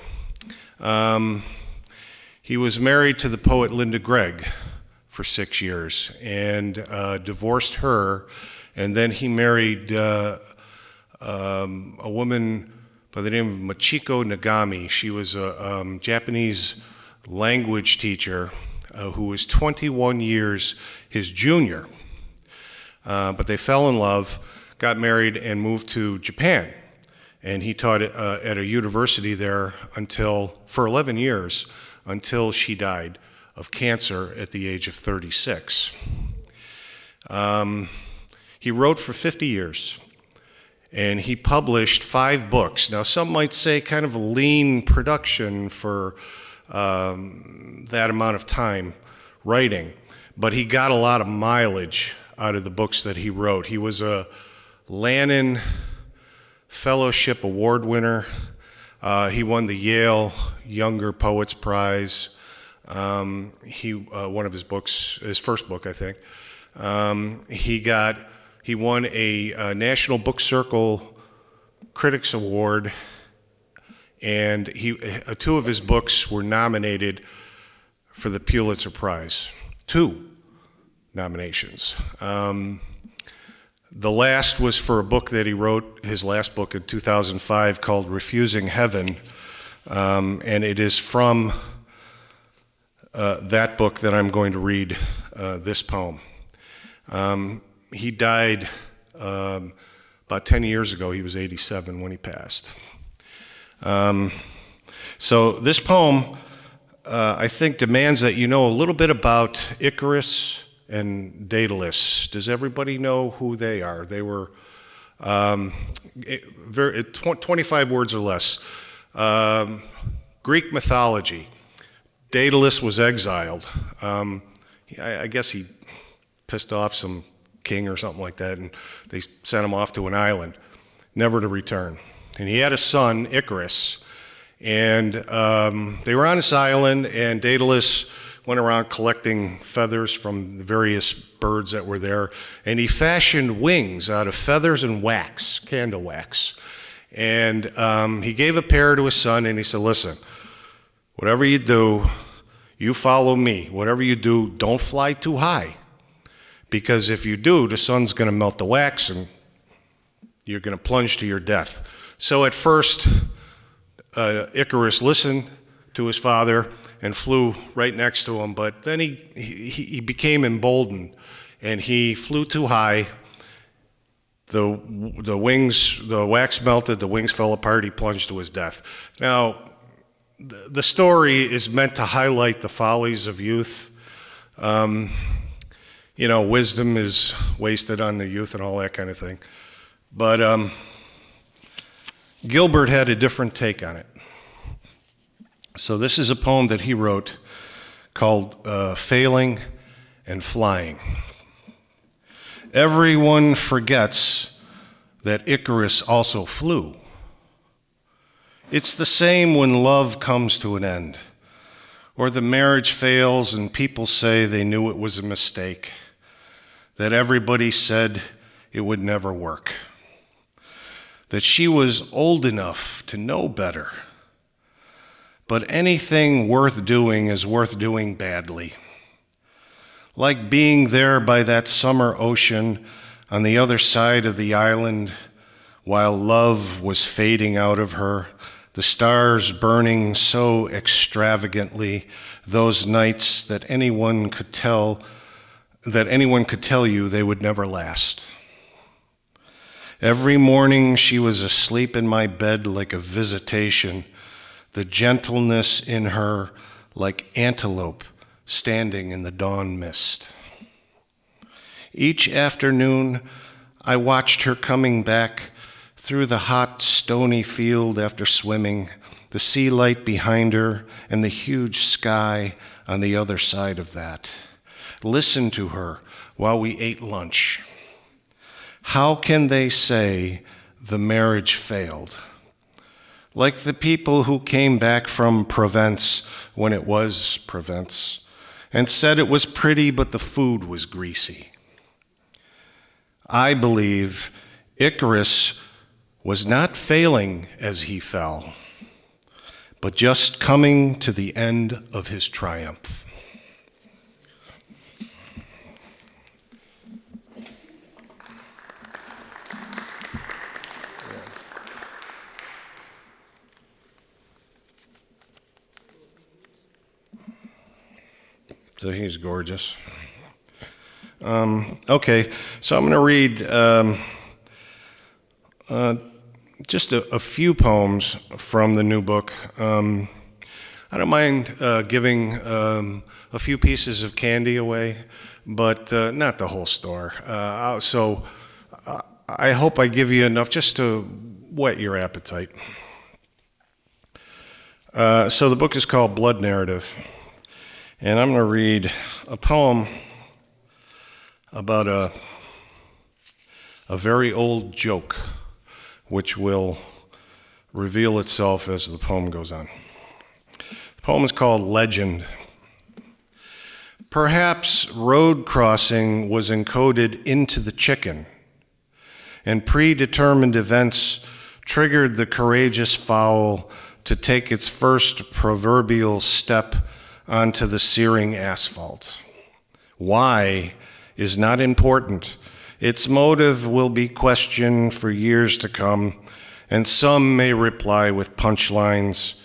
He was married to the poet Linda Gregg for 6 years and divorced her, and then he married a woman by the name of Machiko Nagami. She was a Japanese language teacher who was 21 years his junior. But they fell in love, got married, and moved to Japan. And he taught at a university there for 11 years, until she died of cancer at the age of 36. He wrote for 50 years, and he published 5 books. Now, some might say kind of a lean production for that amount of time writing, but he got a lot of mileage out of the books that he wrote. He was a Lannan Fellowship Award winner. He won the Yale Younger Poets Prize. One of his books, his first book, I think. He won a National Book Circle Critics Award, and 2 of his books were nominated for the Pulitzer Prize. 2 nominations. The last was for a book that he wrote, his last book in 2005, called Refusing Heaven, and it is from that book that I'm going to read this poem. He died about 10 years ago. He was 87 when he passed. So this poem, I think, demands that you know a little bit about Icarus and Daedalus. Does everybody know who they are? They were 25 words or less. Greek mythology. Daedalus was exiled. I guess he pissed off some king or something like that, and they sent him off to an island, never to return. And he had a son, Icarus, and they were on this island, and Daedalus went around collecting feathers from the various birds that were there, and he fashioned wings out of feathers and wax, candle wax. And he gave a pair to his son, and he said, listen, whatever you do, you follow me. Whatever you do, don't fly too high, because if you do, the sun's going to melt the wax, and you're going to plunge to your death. So at first, Icarus listened to his father and flew right next to him, but then he became emboldened, and he flew too high. The wax melted, the wings fell apart, he plunged to his death. Now, the story is meant to highlight the follies of youth. Wisdom is wasted on the youth and all that kind of thing. But Gilbert had a different take on it. So this is a poem that he wrote called Failing and Flying. Everyone forgets that Icarus also flew. It's the same when love comes to an end, or the marriage fails and people say they knew it was a mistake, that everybody said it would never work, that she was old enough to know better. But anything worth doing is worth doing badly. Like being there by that summer ocean on the other side of the island while love was fading out of her, the stars burning so extravagantly, those nights that anyone could tell you they would never last. Every morning she was asleep in my bed like a visitation, the gentleness in her like antelope standing in the dawn mist. Each afternoon, I watched her coming back through the hot, stony field after swimming, the sea light behind her and the huge sky on the other side of that. Listen to her while we ate lunch. How can they say the marriage failed? Like the people who came back from Provence when it was Provence and said it was pretty but the food was greasy. I believe Icarus was not failing as he fell, but just coming to the end of his triumph. So he's gorgeous. Okay, so I'm going to read just a few poems from the new book. I don't mind giving a few pieces of candy away, but not the whole store. So I hope I give you enough just to whet your appetite. So the book is called Blood Narrative, and I'm going to read a poem about a very old joke, which will reveal itself as the poem goes on. The poem is called Legend. Perhaps road crossing was encoded into the chicken, and predetermined events triggered the courageous fowl to take its first proverbial step onto the searing asphalt. Why is not important. Its motive will be questioned for years to come, and some may reply with punchlines,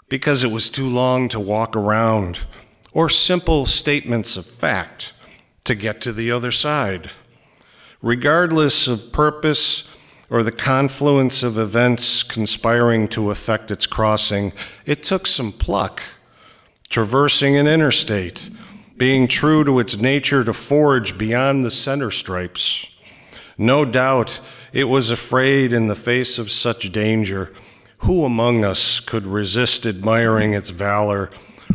because it was too long to walk around, or simple statements of fact to get to the other side. Regardless of purpose or the confluence of events conspiring to affect its crossing, it took some pluck, traversing an interstate, being true to its nature to forge beyond the center stripes. No doubt it was afraid in the face of such danger. Who among us could resist admiring its valor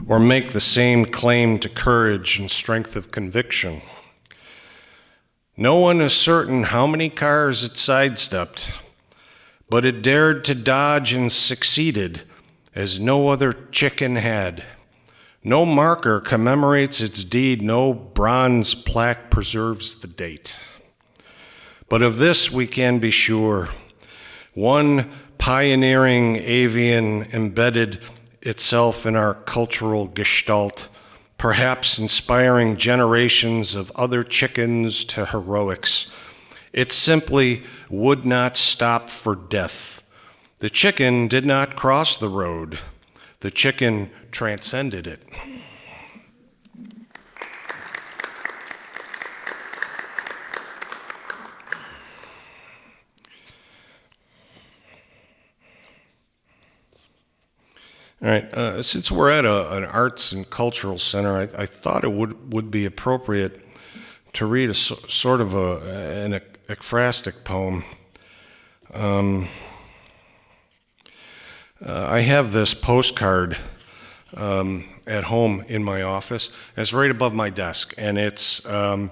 or make the same claim to courage and strength of conviction? No one is certain how many cars it sidestepped, but it dared to dodge and succeeded as no other chicken had. No marker commemorates its deed, no bronze plaque preserves the date. But of this we can be sure. One pioneering avian embedded itself in our cultural gestalt, perhaps inspiring generations of other chickens to heroics. It simply would not stop for death. The chicken did not cross the road. The chicken transcended it. All right, since we're at an arts and cultural center, I thought it would be appropriate to read sort of an ekphrastic poem. I have this postcard at home in my office. It's right above my desk, and it's a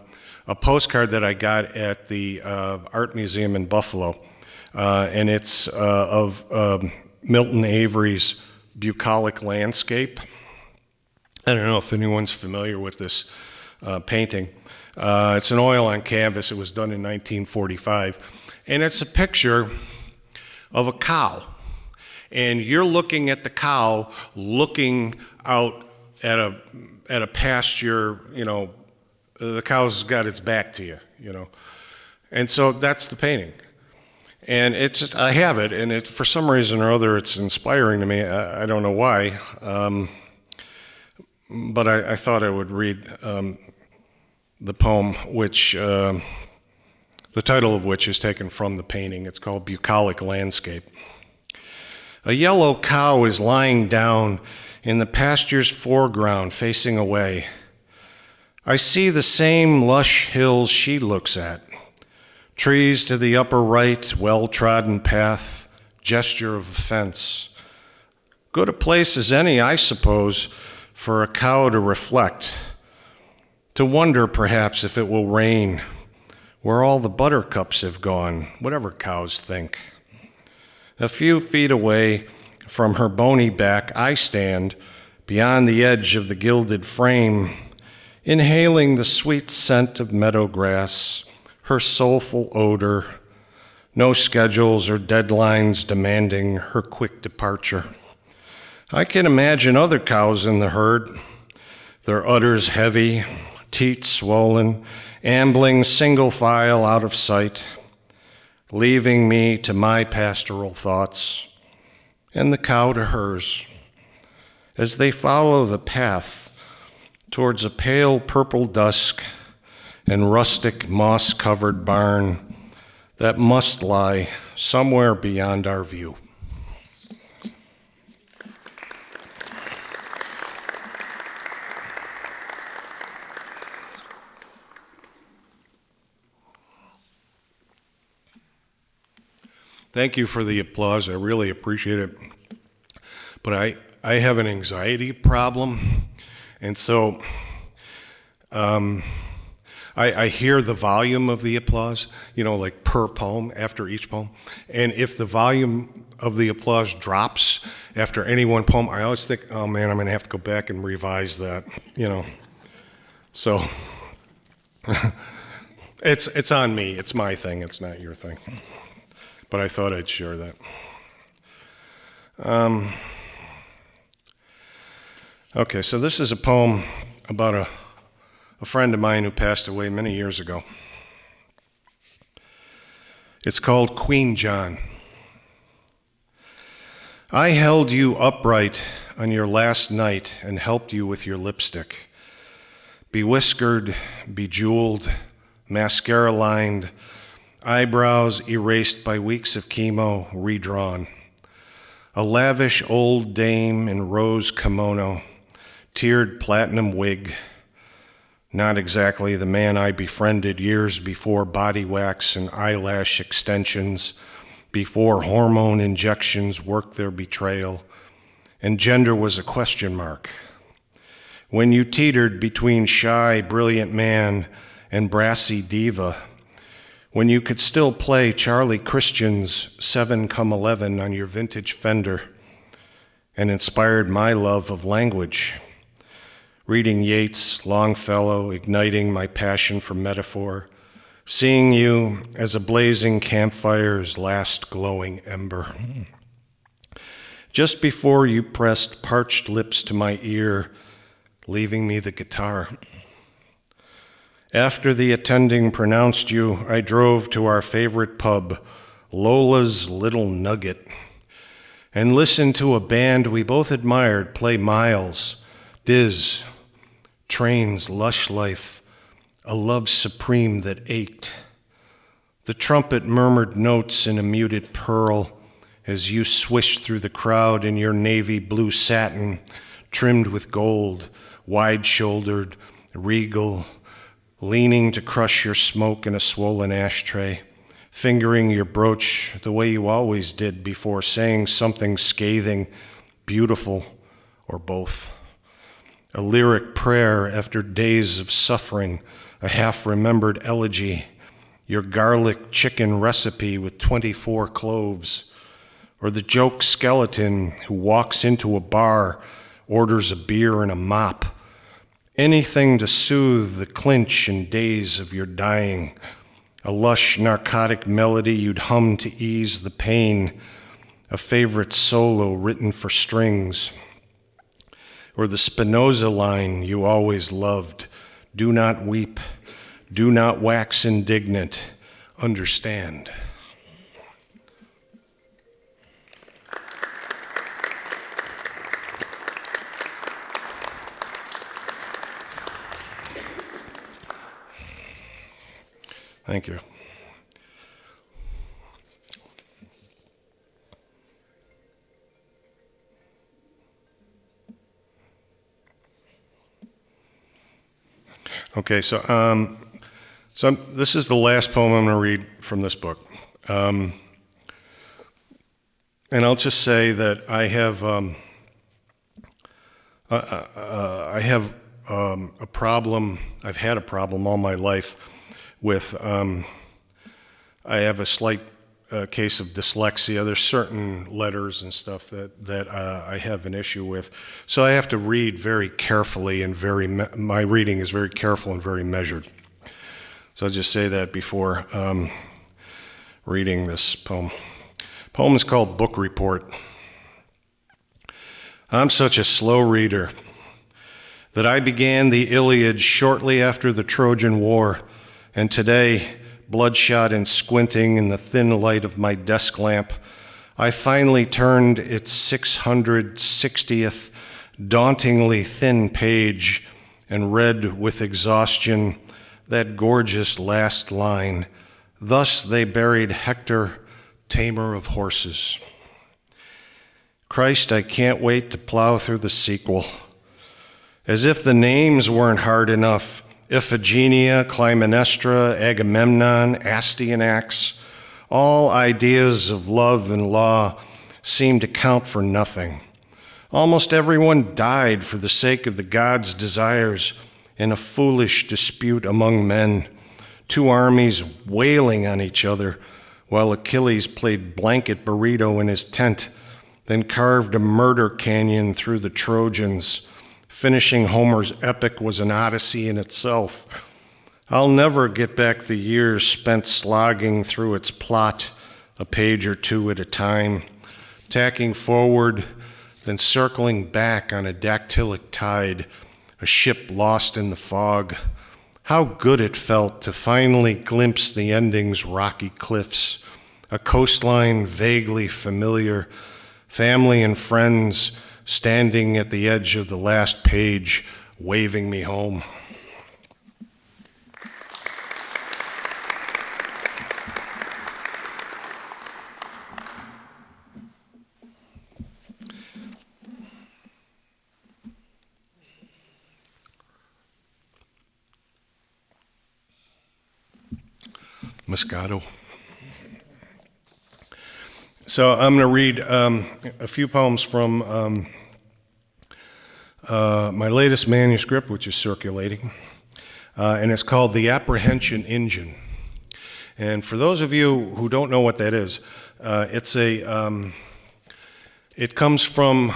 postcard that I got at the Art Museum in Buffalo, and it's of Milton Avery's bucolic landscape. I don't know if anyone's familiar with this painting. It's an oil on canvas. It was done in 1945, and it's a picture of a cow. And you're looking at the cow, looking out at a pasture, the cow's got its back to you, And so that's the painting. And it's just, I have it, and it, for some reason or other, it's inspiring to me. I don't know why. But I thought I would read the poem, which the title of which is taken from the painting. It's called Bucolic Landscape. A yellow cow is lying down in the pasture's foreground, facing away. I see the same lush hills she looks at. Trees to the upper right, well-trodden path, gesture of a fence. Good a place as any, I suppose, for a cow to reflect, to wonder perhaps if it will rain, where all the buttercups have gone, whatever cows think. A few feet away from her bony back, I stand beyond the edge of the gilded frame, inhaling the sweet scent of meadow grass, her soulful odor, no schedules or deadlines demanding her quick departure. I can imagine other cows in the herd, their udders heavy, teats swollen, ambling single file out of sight, leaving me to my pastoral thoughts, and the cow to hers, as they follow the path towards a pale purple dusk and rustic moss-covered barn that must lie somewhere beyond our view. Thank you for the applause. I really appreciate it. But I have an anxiety problem, and so I hear the volume of the applause, like per poem, after each poem. And if the volume of the applause drops after any one poem, I always think, oh man, I'm going to have to go back and revise that, So it's on me. It's my thing. It's not your thing. But I thought I'd share that. Okay, so this is a poem about a friend of mine who passed away many years ago. It's called Queen John. I held you upright on your last night and helped you with your lipstick. Bewhiskered, bejeweled, mascara-lined, eyebrows erased by weeks of chemo redrawn. A lavish old dame in rose kimono, tiered platinum wig, not exactly the man I befriended years before body wax and eyelash extensions, before hormone injections worked their betrayal, and gender was a question mark. When you teetered between shy, brilliant man and brassy diva, when you could still play Charlie Christian's 7-come-11 on your vintage Fender, and inspired my love of language, reading Yeats, Longfellow, igniting my passion for metaphor, seeing you as a blazing campfire's last glowing ember. Just before you pressed parched lips to my ear, leaving me the guitar. After the attending pronounced you, I drove to our favorite pub, Lola's Little Nugget, and listened to a band we both admired play Miles, Diz, Train's Lush Life, a love supreme that ached. The trumpet murmured notes in a muted pearl as you swished through the crowd in your navy blue satin, trimmed with gold, wide-shouldered, regal, leaning to crush your smoke in a swollen ashtray, fingering your brooch the way you always did before saying something scathing, beautiful, or both. A lyric prayer after days of suffering, a half-remembered elegy, your garlic chicken recipe with 24 cloves, or the joke skeleton who walks into a bar, orders a beer and a mop. Anything to soothe the clinch and daze of your dying, a lush narcotic melody you'd hum to ease the pain, a favorite solo written for strings, or the Spinoza line you always loved, do not weep, do not wax indignant, understand. Thank you. Okay, so this is the last poem I'm going to read from this book. And I'll just say that I have a problem. I've had a problem all my life with. I have a slight case of dyslexia. There's certain letters and stuff that I have an issue with. So I have to read very carefully and my reading is very careful and very measured. So I'll just say that before reading this poem. The poem is called Book Report. I'm such a slow reader that I began the Iliad shortly after the Trojan War, and today, bloodshot and squinting in the thin light of my desk lamp, I finally turned its 660th dauntingly thin page and read with exhaustion that gorgeous last line, "Thus they buried Hector, tamer of horses." Christ, I can't wait to plow through the sequel. As if the names weren't hard enough, Iphigenia, Clytemnestra, Agamemnon, Astyanax, all ideas of love and law seem to count for nothing. Almost everyone died for the sake of the gods' desires in a foolish dispute among men, two armies wailing on each other while Achilles played blanket burrito in his tent, then carved a murder canyon through the Trojans. Finishing Homer's epic was an odyssey in itself. I'll never get back the years spent slogging through its plot, a page or two at a time, tacking forward, then circling back on a dactylic tide, a ship lost in the fog. How good it felt to finally glimpse the ending's rocky cliffs, a coastline vaguely familiar, family and friends standing at the edge of the last page, waving me home. Moscato. So I'm going to read a few poems from my latest manuscript, which is circulating, and it's called The Apprehension Engine. And for those of you who don't know what that is, it comes from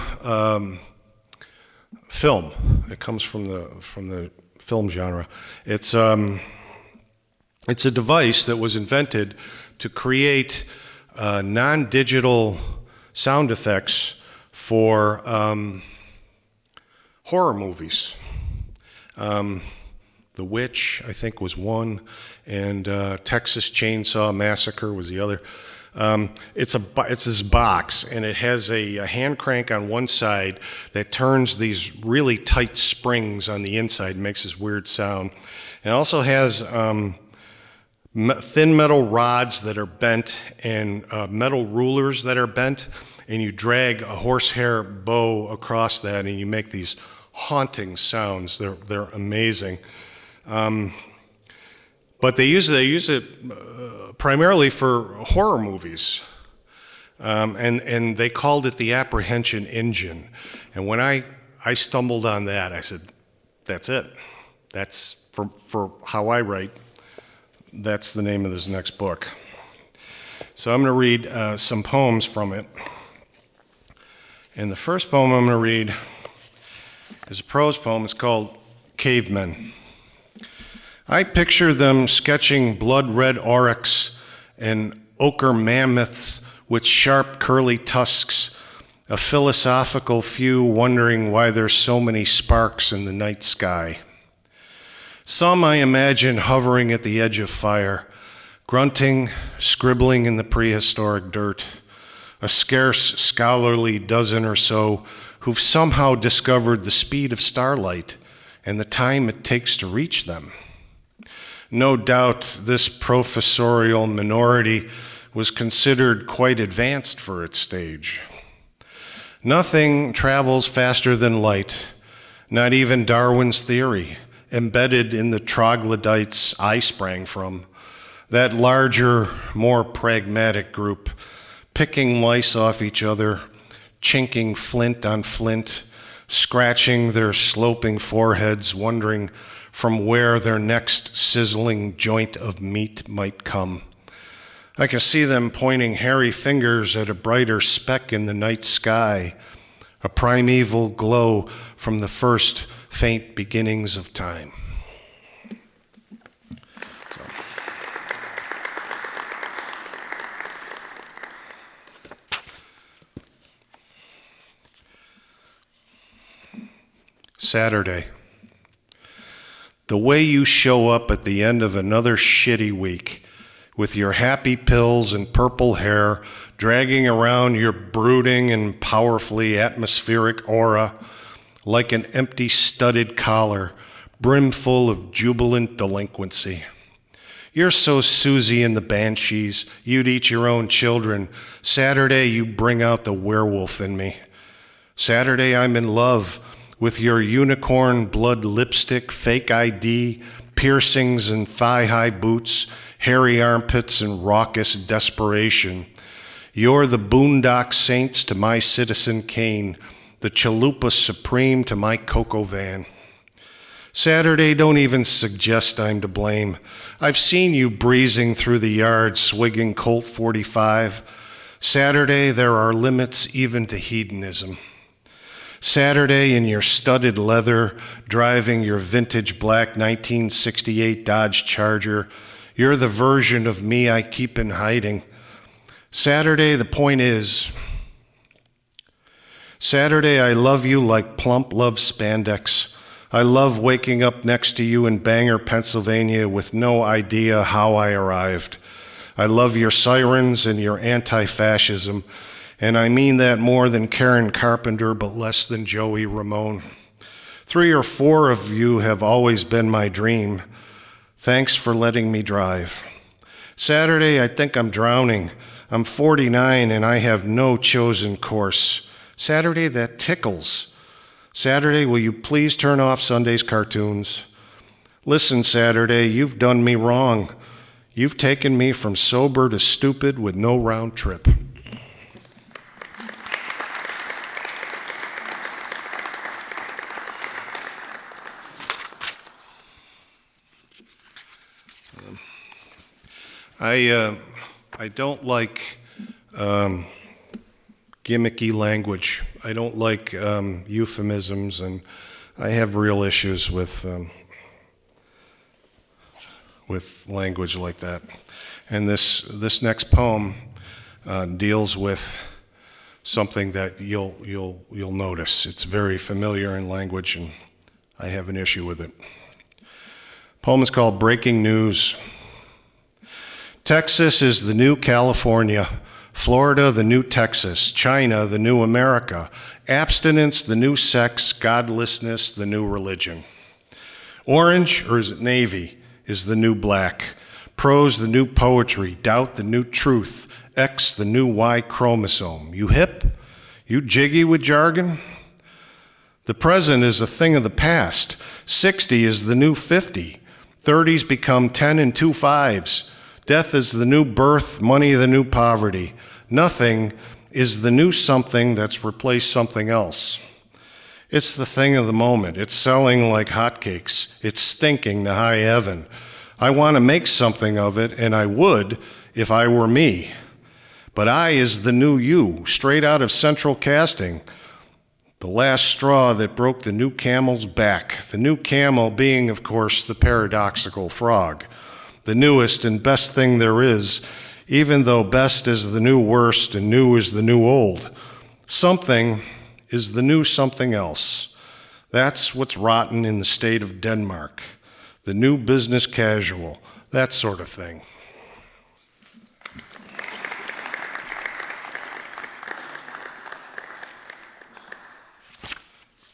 film. It comes from the film genre. It's a device that was invented to create non-digital sound effects for horror movies. The Witch, I think, was one, and Texas Chainsaw Massacre was the other. It's this box, and it has a hand crank on one side that turns these really tight springs on the inside, makes this weird sound. And it also has thin metal rods that are bent and metal rulers that are bent, and you drag a horsehair bow across that, and you make these haunting sounds. They're amazing. But they use it primarily for horror movies, and they called it the Apprehension Engine. And when I stumbled on that, I said, "That's it. That's for how I write. That's the name of this next book." So I'm going to read some poems from it. And the first poem I'm going to read is a prose poem. It's called Cavemen. I picture them sketching blood-red oryx and ochre mammoths with sharp curly tusks, a philosophical few wondering why there's so many sparks in the night sky. Some I imagine hovering at the edge of fire, grunting, scribbling in the prehistoric dirt, a scarce scholarly dozen or so who've somehow discovered the speed of starlight and the time it takes to reach them. No doubt this professorial minority was considered quite advanced for its stage. Nothing travels faster than light, not even Darwin's theory, embedded in the troglodytes I sprang from, that larger, more pragmatic group, picking lice off each other, chinking flint on flint, scratching their sloping foreheads, wondering from where their next sizzling joint of meat might come. I can see them pointing hairy fingers at a brighter speck in the night sky, a primeval glow from the first faint beginnings of time. Saturday. The way you show up at the end of another shitty week with your happy pills and purple hair dragging around your brooding and powerfully atmospheric aura like an empty studded collar brimful of jubilant delinquency. You're so Susie and the Banshees, you'd eat your own children. Saturday, you bring out the werewolf in me. Saturday, I'm in love with your unicorn blood lipstick, fake ID, piercings and thigh-high boots, hairy armpits and raucous desperation. You're the Boondock Saints to my Citizen Kane, the Chalupa Supreme to my Coco Van. Saturday, don't even suggest I'm to blame. I've seen you breezing through the yard, swigging Colt 45. Saturday, there are limits even to hedonism. Saturday, in your studded leather, driving your vintage black 1968 Dodge Charger, you're the version of me I keep in hiding. Saturday, the point is, Saturday, I love you like plump loves spandex. I love waking up next to you in Bangor, Pennsylvania with no idea how I arrived. I love your sirens and your anti-fascism, and I mean that more than Karen Carpenter, but less than Joey Ramone. 3 or 4 of you have always been my dream. Thanks for letting me drive. Saturday, I think I'm drowning. I'm 49 and I have no chosen course. Saturday, that tickles. Saturday, will you please turn off Sunday's cartoons? Listen, Saturday, you've done me wrong. You've taken me from sober to stupid with no round trip. I don't like gimmicky language. I don't like euphemisms, and I have real issues with language like that. And this next poem deals with something that you'll notice. It's very familiar in language, and I have an issue with it. The poem is called Breaking News. Texas is the new California, Florida the new Texas, China the new America, abstinence the new sex, godlessness the new religion. Orange, or is it navy, is the new black, prose the new poetry, doubt the new truth, X the new Y chromosome. You hip? You jiggy with jargon? The present is a thing of the past. 60 is the new 50. 30s become 10 and 2 5s. Death is the new birth, money the new poverty. Nothing is the new something that's replaced something else. It's the thing of the moment. It's selling like hotcakes. It's stinking to high heaven. I want to make something of it, and I would if I were me. But I is the new you, straight out of central casting. The last straw that broke the new camel's back. The new camel being, of course, the paradoxical frog. The newest and best thing there is, even though best is the new worst and new is the new old. Something is the new something else. That's what's rotten in the state of Denmark. The new business casual, that sort of thing.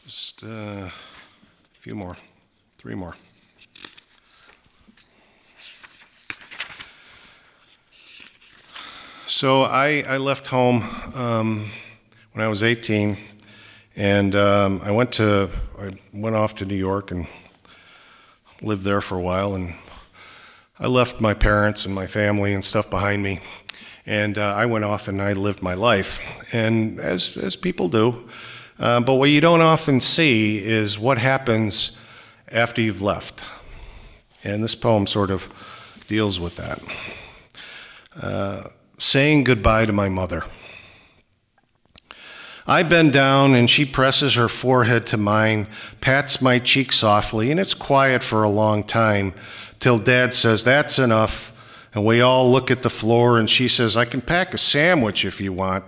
Just a few more, 3 more. So I left home when I was 18, and I went off to New York and lived there for a while, and I left my parents and my family and stuff behind me, and I went off and I lived my life, and as people do. But what you don't often see is what happens after you've left, and this poem sort of deals with that. Saying goodbye to my mother. I bend down and she presses her forehead to mine, pats my cheek softly, and it's quiet for a long time till Dad says, "That's enough." And we all look at the floor and she says, "I can pack a sandwich if you want,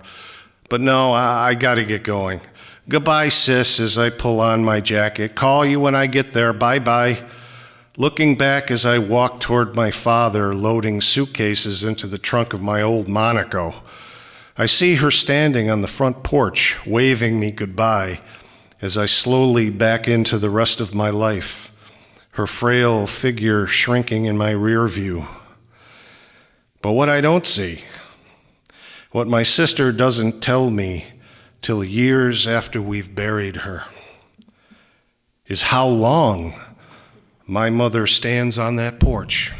but no, I gotta get going. Goodbye, sis," as I pull on my jacket. "Call you when I get there. Bye-bye." Looking back as I walk toward my father, loading suitcases into the trunk of my old Monaco, I see her standing on the front porch, waving me goodbye as I slowly back into the rest of my life, her frail figure shrinking in my rear view. But what I don't see, what my sister doesn't tell me till years after we've buried her, is how long my mother stands on that porch.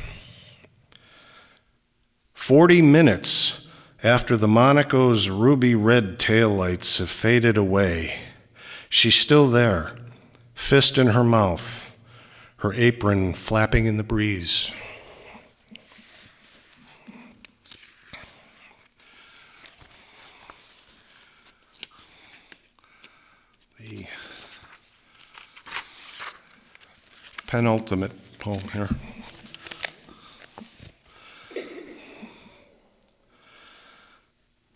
40 minutes after the Monaco's ruby red taillights have faded away, she's still there, fist in her mouth, her apron flapping in the breeze. The penultimate poem here.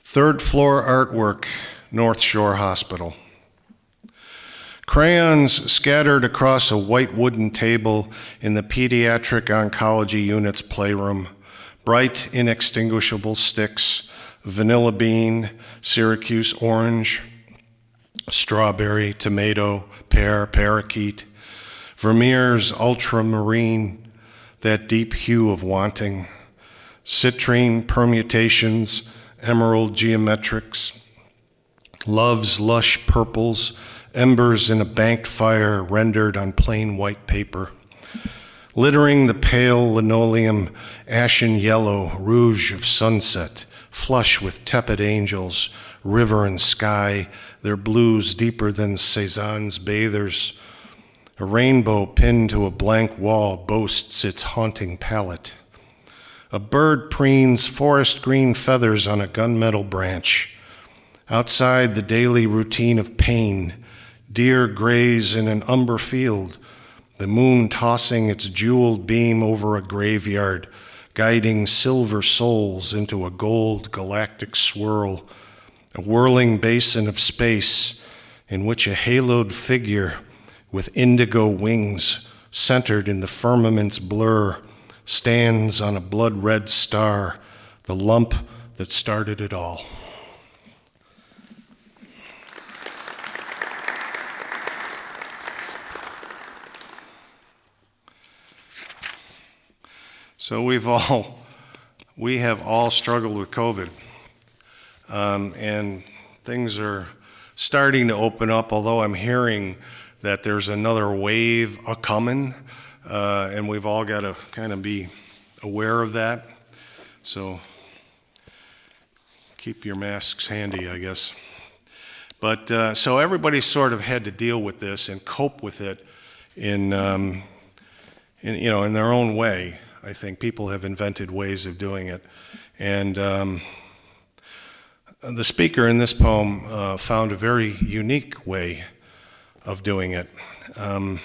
Third floor artwork, North Shore Hospital. Crayons scattered across a white wooden table in the pediatric oncology unit's playroom. Bright, inextinguishable sticks, vanilla bean, Syracuse orange, strawberry, tomato, pear, parakeet, Vermeer's ultramarine, that deep hue of wanting, citrine permutations, emerald geometrics, love's lush purples, embers in a banked fire rendered on plain white paper, littering the pale linoleum, ashen yellow, rouge of sunset, flush with tepid angels, river and sky, their blues deeper than Cézanne's bathers. A rainbow pinned to a blank wall boasts its haunting palette. A bird preens forest green feathers on a gunmetal branch. Outside the daily routine of pain, deer graze in an umber field, the moon tossing its jeweled beam over a graveyard, guiding silver souls into a gold galactic swirl, a whirling basin of space in which a haloed figure with indigo wings centered in the firmament's blur stands on a blood-red star, the lump that started it all. So we have all struggled with COVID, and things are starting to open up, although I'm hearing that there's another wave a-coming, and we've all got to kind of be aware of that. So keep your masks handy, I guess. But so everybody sort of had to deal with this and cope with it in their own way. I think people have invented ways of doing it, and the speaker in this poem found a very unique way of doing it. And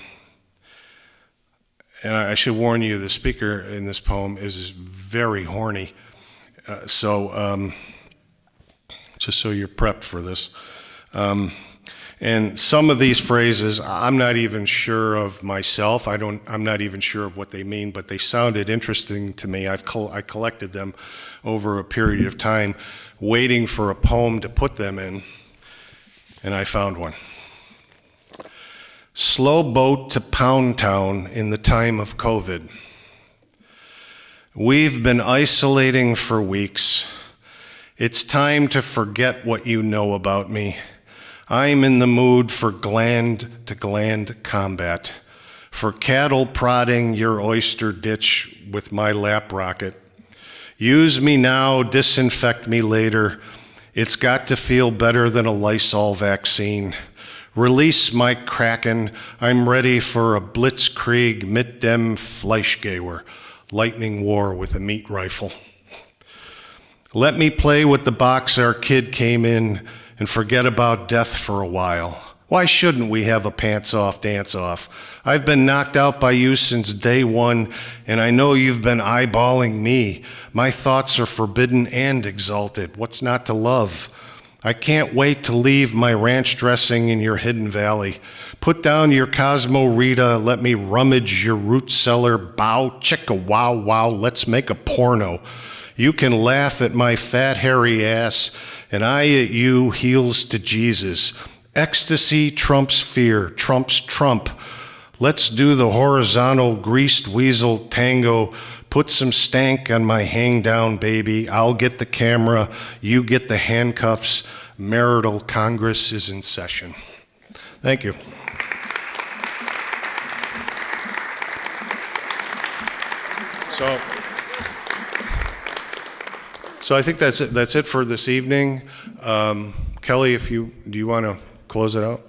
I should warn you, the speaker in this poem is very horny. So just so you're prepped for this. And some of these phrases, I'm not even sure of myself. I'm not even sure of what they mean, but they sounded interesting to me. I collected them over a period of time, waiting for a poem to put them in, and I found one. Slow boat to Pound Town in the time of COVID. We've been isolating for weeks, It's time to forget what you know about me. I'm in the mood for gland-to-gland combat, for cattle prodding your oyster ditch with my lap rocket. Use me now, disinfect me later. It's got to feel better than a Lysol vaccine. Release my Kraken. I'm ready for a blitzkrieg mit dem Fleischgewehr, lightning war with a meat rifle. Let me play with the box our kid came in and forget about death for a while. Why shouldn't we have a pants-off dance-off? I've been knocked out by you since day one, and I know you've been eyeballing me. My thoughts are forbidden and exalted. What's not to love? I can't wait to leave my ranch dressing in your hidden valley. Put down your Cosmo Rita, let me rummage your root cellar, bow, chicka, wow, wow, let's make a porno. You can laugh at my fat, hairy ass, and I at you, heels to Jesus. Ecstasy trumps fear, trumps Trump. Let's do the horizontal greased weasel tango. Put some stank on my hang down, baby. I'll get the camera, you get the handcuffs. Marital Congress is in session. Thank you. So I think that's it for this evening. Kelly, do you want to close it out?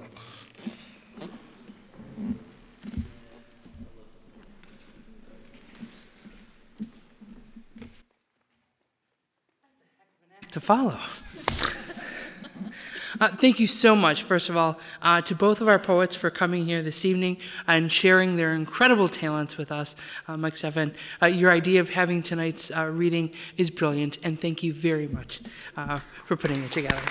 To follow. Thank you so much, first of all, to both of our poets for coming here this evening and sharing their incredible talents with us. Mike Stephan, your idea of having tonight's reading is brilliant, and thank you very much for putting it together.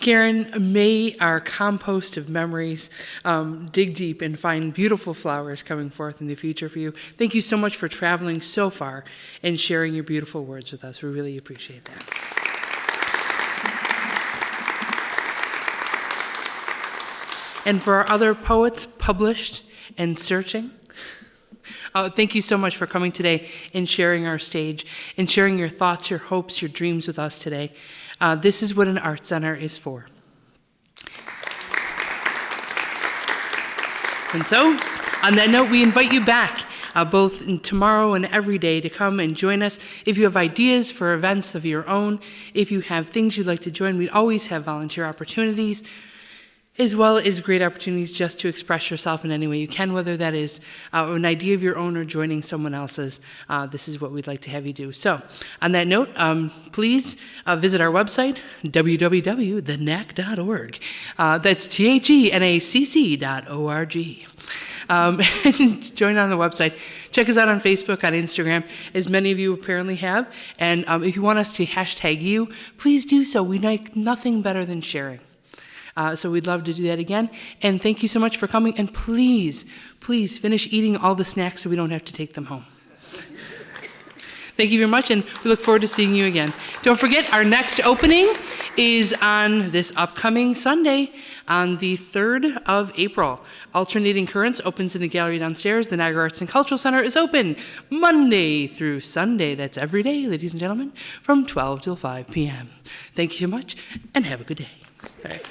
Karen, may our compost of memories dig deep and find beautiful flowers coming forth in the future for you. Thank you so much for traveling so far and sharing your beautiful words with us. We really appreciate that. And for our other poets published and searching, thank you so much for coming today and sharing our stage and sharing your thoughts, your hopes, your dreams with us today. This is what an art center is for. And so, on that note, we invite you back both tomorrow and every day to come and join us. If you have ideas for events of your own, if you have things you'd like to join, we always have volunteer opportunities, as well as great opportunities just to express yourself in any way you can, whether that is an idea of your own or joining someone else's. This is what we'd like to have you do. So, on that note, please visit our website, www.thenacc.org. That's THENACC.org. And join on the website. Check us out on Facebook, on Instagram, as many of you apparently have. And if you want us to hashtag you, please do so. We like nothing better than sharing. So we'd love to do that again. And thank you so much for coming. And please, please finish eating all the snacks so we don't have to take them home. Thank you very much, and we look forward to seeing you again. Don't forget, our next opening is on this upcoming Sunday, on the 3rd of April. Alternating Currents opens in the gallery downstairs. The Niagara Arts and Cultural Center is open Monday through Sunday. That's every day, ladies and gentlemen, from 12 till 5 p.m. Thank you so much, and have a good day. All right.